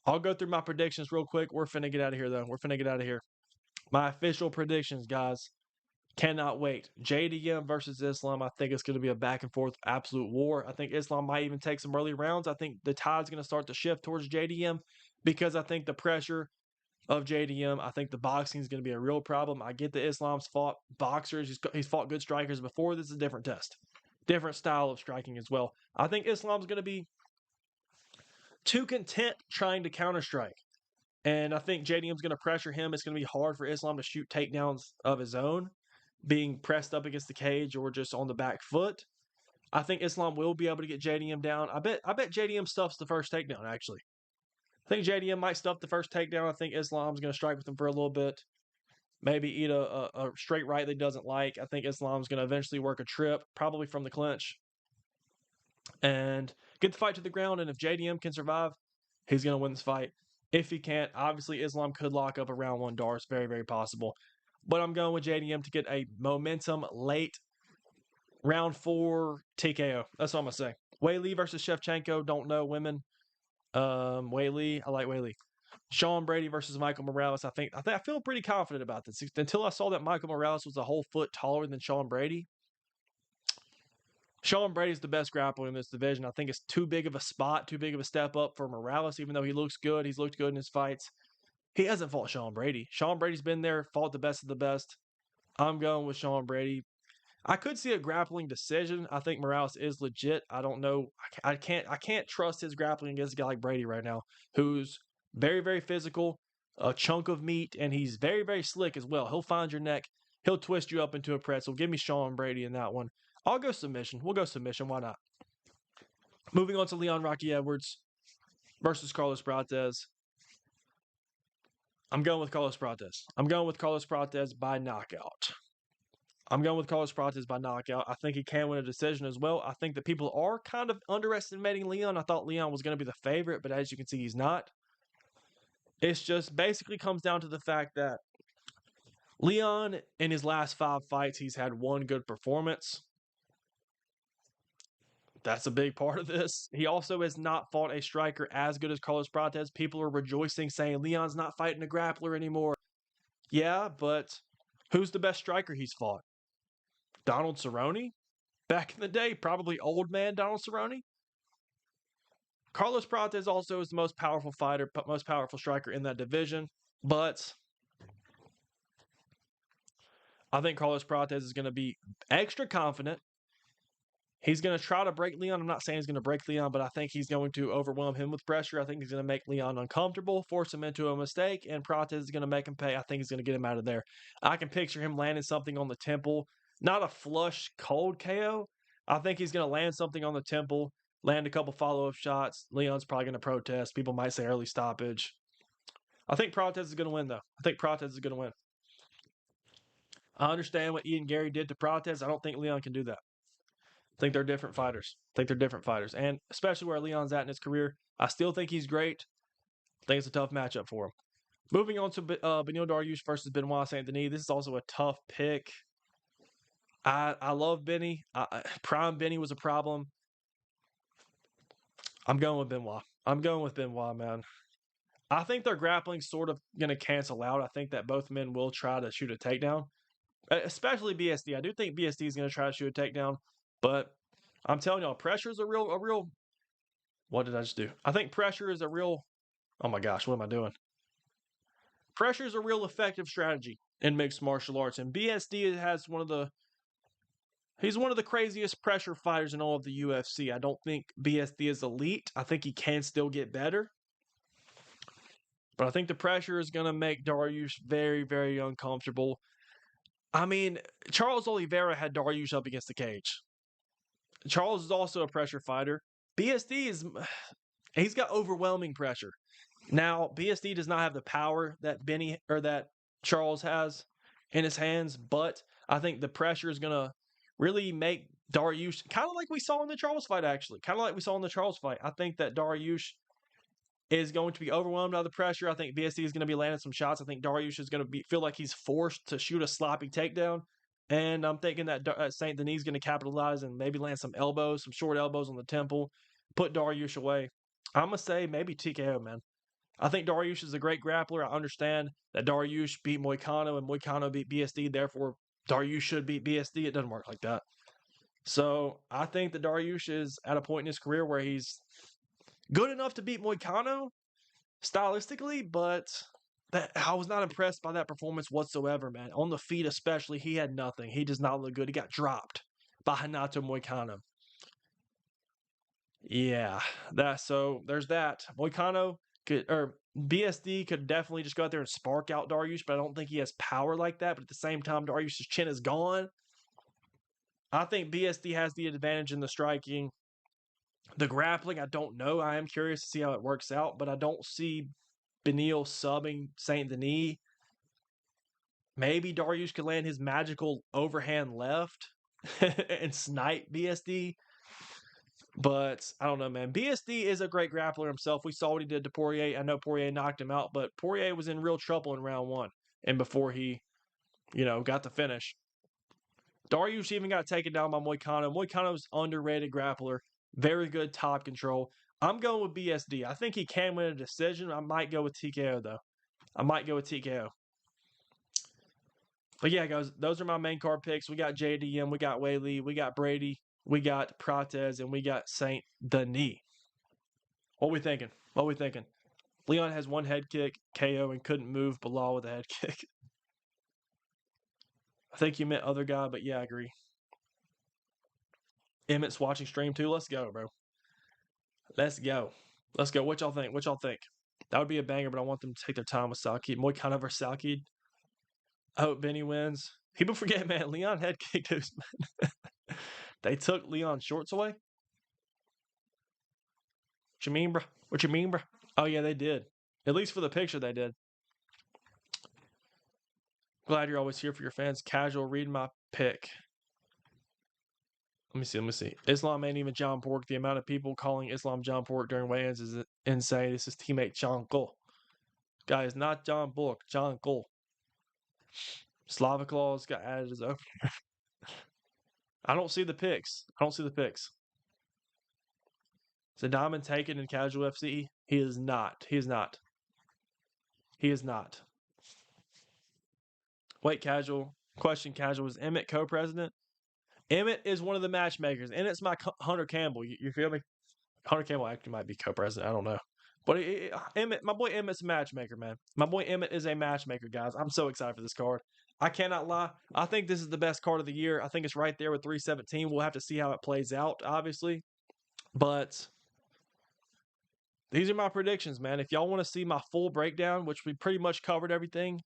I'll go through my predictions real quick. We're finna get out of here, though. We're finna get out of here. My official predictions, guys. Cannot wait. JDM versus Islam. I think it's going to be a back and forth absolute war. I think Islam might even take some early rounds. I think the tide's going to start to shift towards JDM because I think the pressure of JDM, I think the boxing is going to be a real problem. I get that Islam's fought boxers. He's fought good strikers before. This is a different test. Different style of striking as well. I think Islam's going to be too content trying to counter-strike. And I think JDM's going to pressure him. It's going to be hard for Islam to shoot takedowns of his own, being pressed up against the cage or just on the back foot. I think Islam will be able to get JDM down. I bet JDM stuffs the first takedown, actually. I think JDM might stuff the first takedown. I think Islam's going to strike with him for a little bit. Maybe eat a straight right that he doesn't like. I think Islam's going to eventually work a trip, probably from the clinch, and get the fight to the ground. And if JDM can survive, he's going to win this fight. If he can't, obviously Islam could lock up a round 1 draw. It's very, very possible. But I'm going with JDM to get a momentum late round 4 TKO. That's all I'm going to say. Weili versus Shevchenko. Don't know women. Weili. I like Weili. Sean Brady versus Michael Morales. I feel pretty confident about this. Until I saw that Michael Morales was a whole foot taller than Sean Brady. Sean Brady's the best grappler in this division. I think it's too big of a spot, too big of a step up for Morales, even though he looks good. He's looked good in his fights. He hasn't fought Sean Brady. Sean Brady's been there, fought the best of the best. I'm going with Sean Brady. I could see a grappling decision. I think Morales is legit. I don't know. I can't trust his grappling against a guy like Brady right now, who's very, very physical, a chunk of meat, and he's very, very slick as well. He'll find your neck. He'll twist you up into a pretzel. Give me Sean Brady in that one. I'll go submission. We'll go submission. Why not? Moving on to Leon Rocky Edwards versus Carlos Prates. I'm going with Carlos Prates. I'm going with Carlos Prates by knockout. I think he can win a decision as well. I think that people are kind of underestimating Leon. I thought Leon was going to be the favorite, but as you can see, he's not. It's just basically comes down to the fact that Leon, in his last 5 fights, he's had one good performance. That's a big part of this. He also has not fought a striker as good as Carlos Prates. People are rejoicing, saying Leon's not fighting a grappler anymore. Yeah, but who's the best striker he's fought? Donald Cerrone? Back in the day, probably old man Donald Cerrone. Carlos Prates also is the most powerful fighter, most powerful striker in that division. But I think Carlos Prates is going to be extra confident. He's going to try to break Leon. I'm not saying he's going to break Leon, but I think he's going to overwhelm him with pressure. I think he's going to make Leon uncomfortable, force him into a mistake, and Prates is going to make him pay. I think he's going to get him out of there. I can picture him landing something on the temple, not a flush, cold KO. I think he's going to land something on the temple, land a couple follow-up shots. Leon's probably going to protest. People might say early stoppage. I think Prates is going to win, though. I think Prates is going to win. I understand what Ian Gary did to Prates. I don't think Leon can do that. I think they're different fighters. And especially where Leon's at in his career, I still think he's great. I think it's a tough matchup for him. Moving on to Beneil Dariush versus Benoit Saint Denis. This is also a tough pick. I love Benny. Prime Benny was a problem. I'm going with Benoit, man. I think their grappling sort of going to cancel out. I think that both men will try to shoot a takedown, especially BSD. I do think BSD is going to try to shoot a takedown, but I'm telling y'all, pressure is a real. What did I just do? I think pressure is a real. Oh my gosh, what am I doing? Pressure is a real effective strategy in mixed martial arts, and BSD has He's one of the craziest pressure fighters in all of the UFC. I don't think BSD is elite. I think he can still get better. But I think the pressure is going to make Dariush very, very uncomfortable. I mean, Charles Oliveira had Dariush up against the cage. Charles is also a pressure fighter. He's got overwhelming pressure. Now, BSD does not have the power that Charles has in his hands, but I think the pressure is going to really make Dariush, kind of like we saw in the Charles fight, actually. Kind of like we saw in the Charles fight. I think that Dariush is going to be overwhelmed by the pressure. I think BSD is going to be landing some shots. I think Dariush is going to feel like he's forced to shoot a sloppy takedown. And I'm thinking that Saint Denis is going to capitalize and maybe land some short elbows on the temple, put Dariush away. I'm going to say maybe TKO, man. I think Dariush is a great grappler. I understand that Dariush beat Moicano and Moicano beat BSD. Therefore, Dariush should beat BSD. It doesn't work like that. So I think that Dariush is at a point in his career where he's good enough to beat Moicano stylistically, but I was not impressed by that performance whatsoever, man. On the feet especially, he had nothing. He does not look good. He got dropped by Renato Moicano. Yeah, there's that. BSD could definitely just go out there and spark out Dariush, but I don't think he has power like that. But at the same time, Dariush's chin is gone. I think BSD has the advantage in the striking. The grappling, I don't know. I am curious to see how it works out, but I don't see Beneil subbing Saint Denis. Maybe Dariush could land his magical overhand left and snipe BSD. But I don't know, man. BSD is a great grappler himself. We saw what he did to Poirier. I know Poirier knocked him out, but Poirier was in real trouble in round 1 and before he, got the finish. Dariush even got taken down by Moicano. Moicano's underrated grappler. Very good top control. I'm going with BSD. I think he can win a decision. I might go with TKO, though. But yeah, guys, those are my main card picks. We got JDM, we got Weili, we got Brady, we got Prates, and we got Saint Denis. What we thinking? Leon has one head kick, KO, and couldn't move Bilal with a head kick. I think you meant other guy, but yeah, I agree. Emmett's watching stream too. Let's go, bro. Let's go. What y'all think? That would be a banger, but I want them to take their time with Salkid. Moicano versus Salkid. I hope Benny wins. People forget, man, Leon head kicked those, man. They took Leon's shorts away? What you mean, bro? Oh, yeah, they did. At least for the picture, they did. Glad you're always here for your fans. Casual, read my pick. Let me see. Islam ain't even John Pork. The amount of people calling Islam John Pork during weigh-ins is insane. This is teammate John Cole. Guys, not John Pork, John Cole. Slaviclaw's got added as opener. I don't see the picks. I don't see the picks. Is a diamond taken in casual FC? He is not. He is not. He is not. Wait, casual. Question, casual. Is Emmett co-president? Emmett is one of the matchmakers. And it's my Hunter Campbell. You feel me? Hunter Campbell actually might be co-president. I don't know. But Emmett, my boy Emmett's a matchmaker, man. My boy Emmett is a matchmaker, guys. I'm so excited for this card. I cannot lie. I think this is the best card of the year. I think it's right there with 317. We'll have to see how it plays out, obviously. But these are my predictions, man. If y'all want to see my full breakdown, which we pretty much covered everything,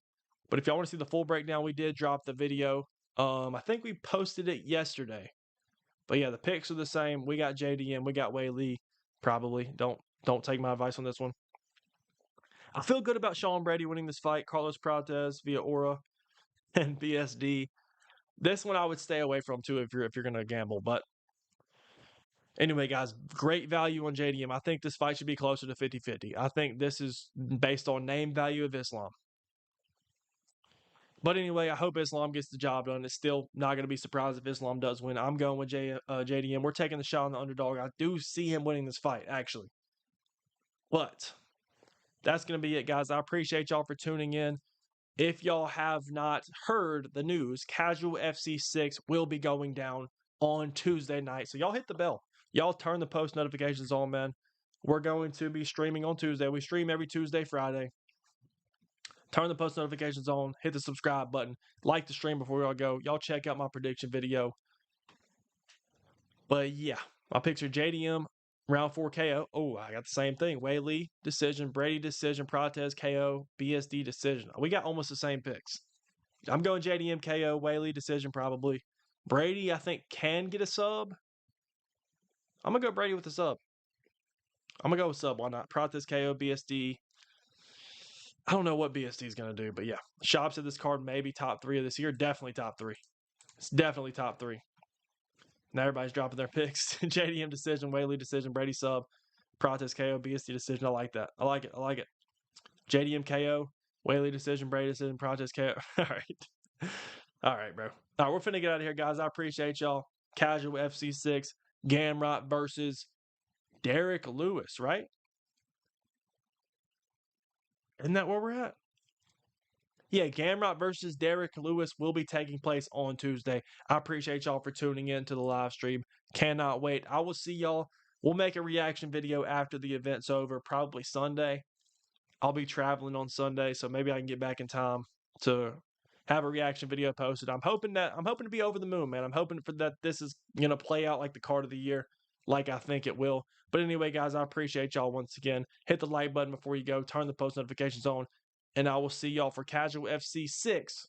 but if y'all want to see the full breakdown, we did drop the video. I think we posted it yesterday. But yeah, the picks are the same. We got JDM, we got Wei Lee, probably. Don't take my advice on this one. I feel good about Sean Brady winning this fight. Carlos Prates via Aura and BSD. This one I would stay away from too if you're gonna gamble. But anyway, guys, great value on JDM. I think this fight should be closer to 50-50. I think this is based on name value of Islam. But anyway, I hope Islam gets the job done. It's still not going to be surprised if Islam does win. I'm going with JDM. We're taking the shot on the underdog. I do see him winning this fight, actually. But that's going to be it, guys. I appreciate y'all for tuning in. If y'all have not heard the news, Casual FC 6 will be going down on Tuesday night. So y'all hit the bell. Y'all turn the post notifications on, man. We're going to be streaming on Tuesday. We stream every Tuesday, Friday. Turn the post notifications on, hit the subscribe button, like the stream before we all go. Y'all check out my prediction video. But yeah, my picks are JDM, round 4 KO. Oh, I got the same thing. Wei Lee, decision. Brady, decision. Prates, KO. BSD, decision. We got almost the same picks. I'm going JDM, KO. Wei Lee, decision, probably. Brady, I think, can get a sub. I'm going to go Brady with a sub. I'm going to go with sub. Why not? Prates, KO. BSD. I don't know what BSD is going to do, but yeah. Shop said this card may be top 3 of this year. Definitely top 3. It's definitely top 3. Now everybody's dropping their picks. JDM decision, Wei Lee decision, Brady sub, Prates KO, BSD decision. I like that. I like it. I like it. JDM KO, Wei Lee decision, Brady decision, Prates KO. All right. All right, bro. All right, we're finna get out of here, guys. I appreciate y'all. Casual FC6, Gamrot versus Derek Lewis, right? Isn't that where we're at? Yeah, Gamrot versus Derek Lewis will be taking place on Tuesday. I appreciate y'all for tuning in to the live stream. Cannot wait. I will see y'all. We'll make a reaction video after the event's over, probably Sunday. I'll be traveling on Sunday, so maybe I can get back in time to have a reaction video posted. I'm hoping to be over the moon, man. I'm hoping for that this is gonna play out like the card of the year, like I think it will. But anyway, guys, I appreciate y'all once again. Hit the like button before you go, turn the post notifications on, and I will see y'all for Casual FC 6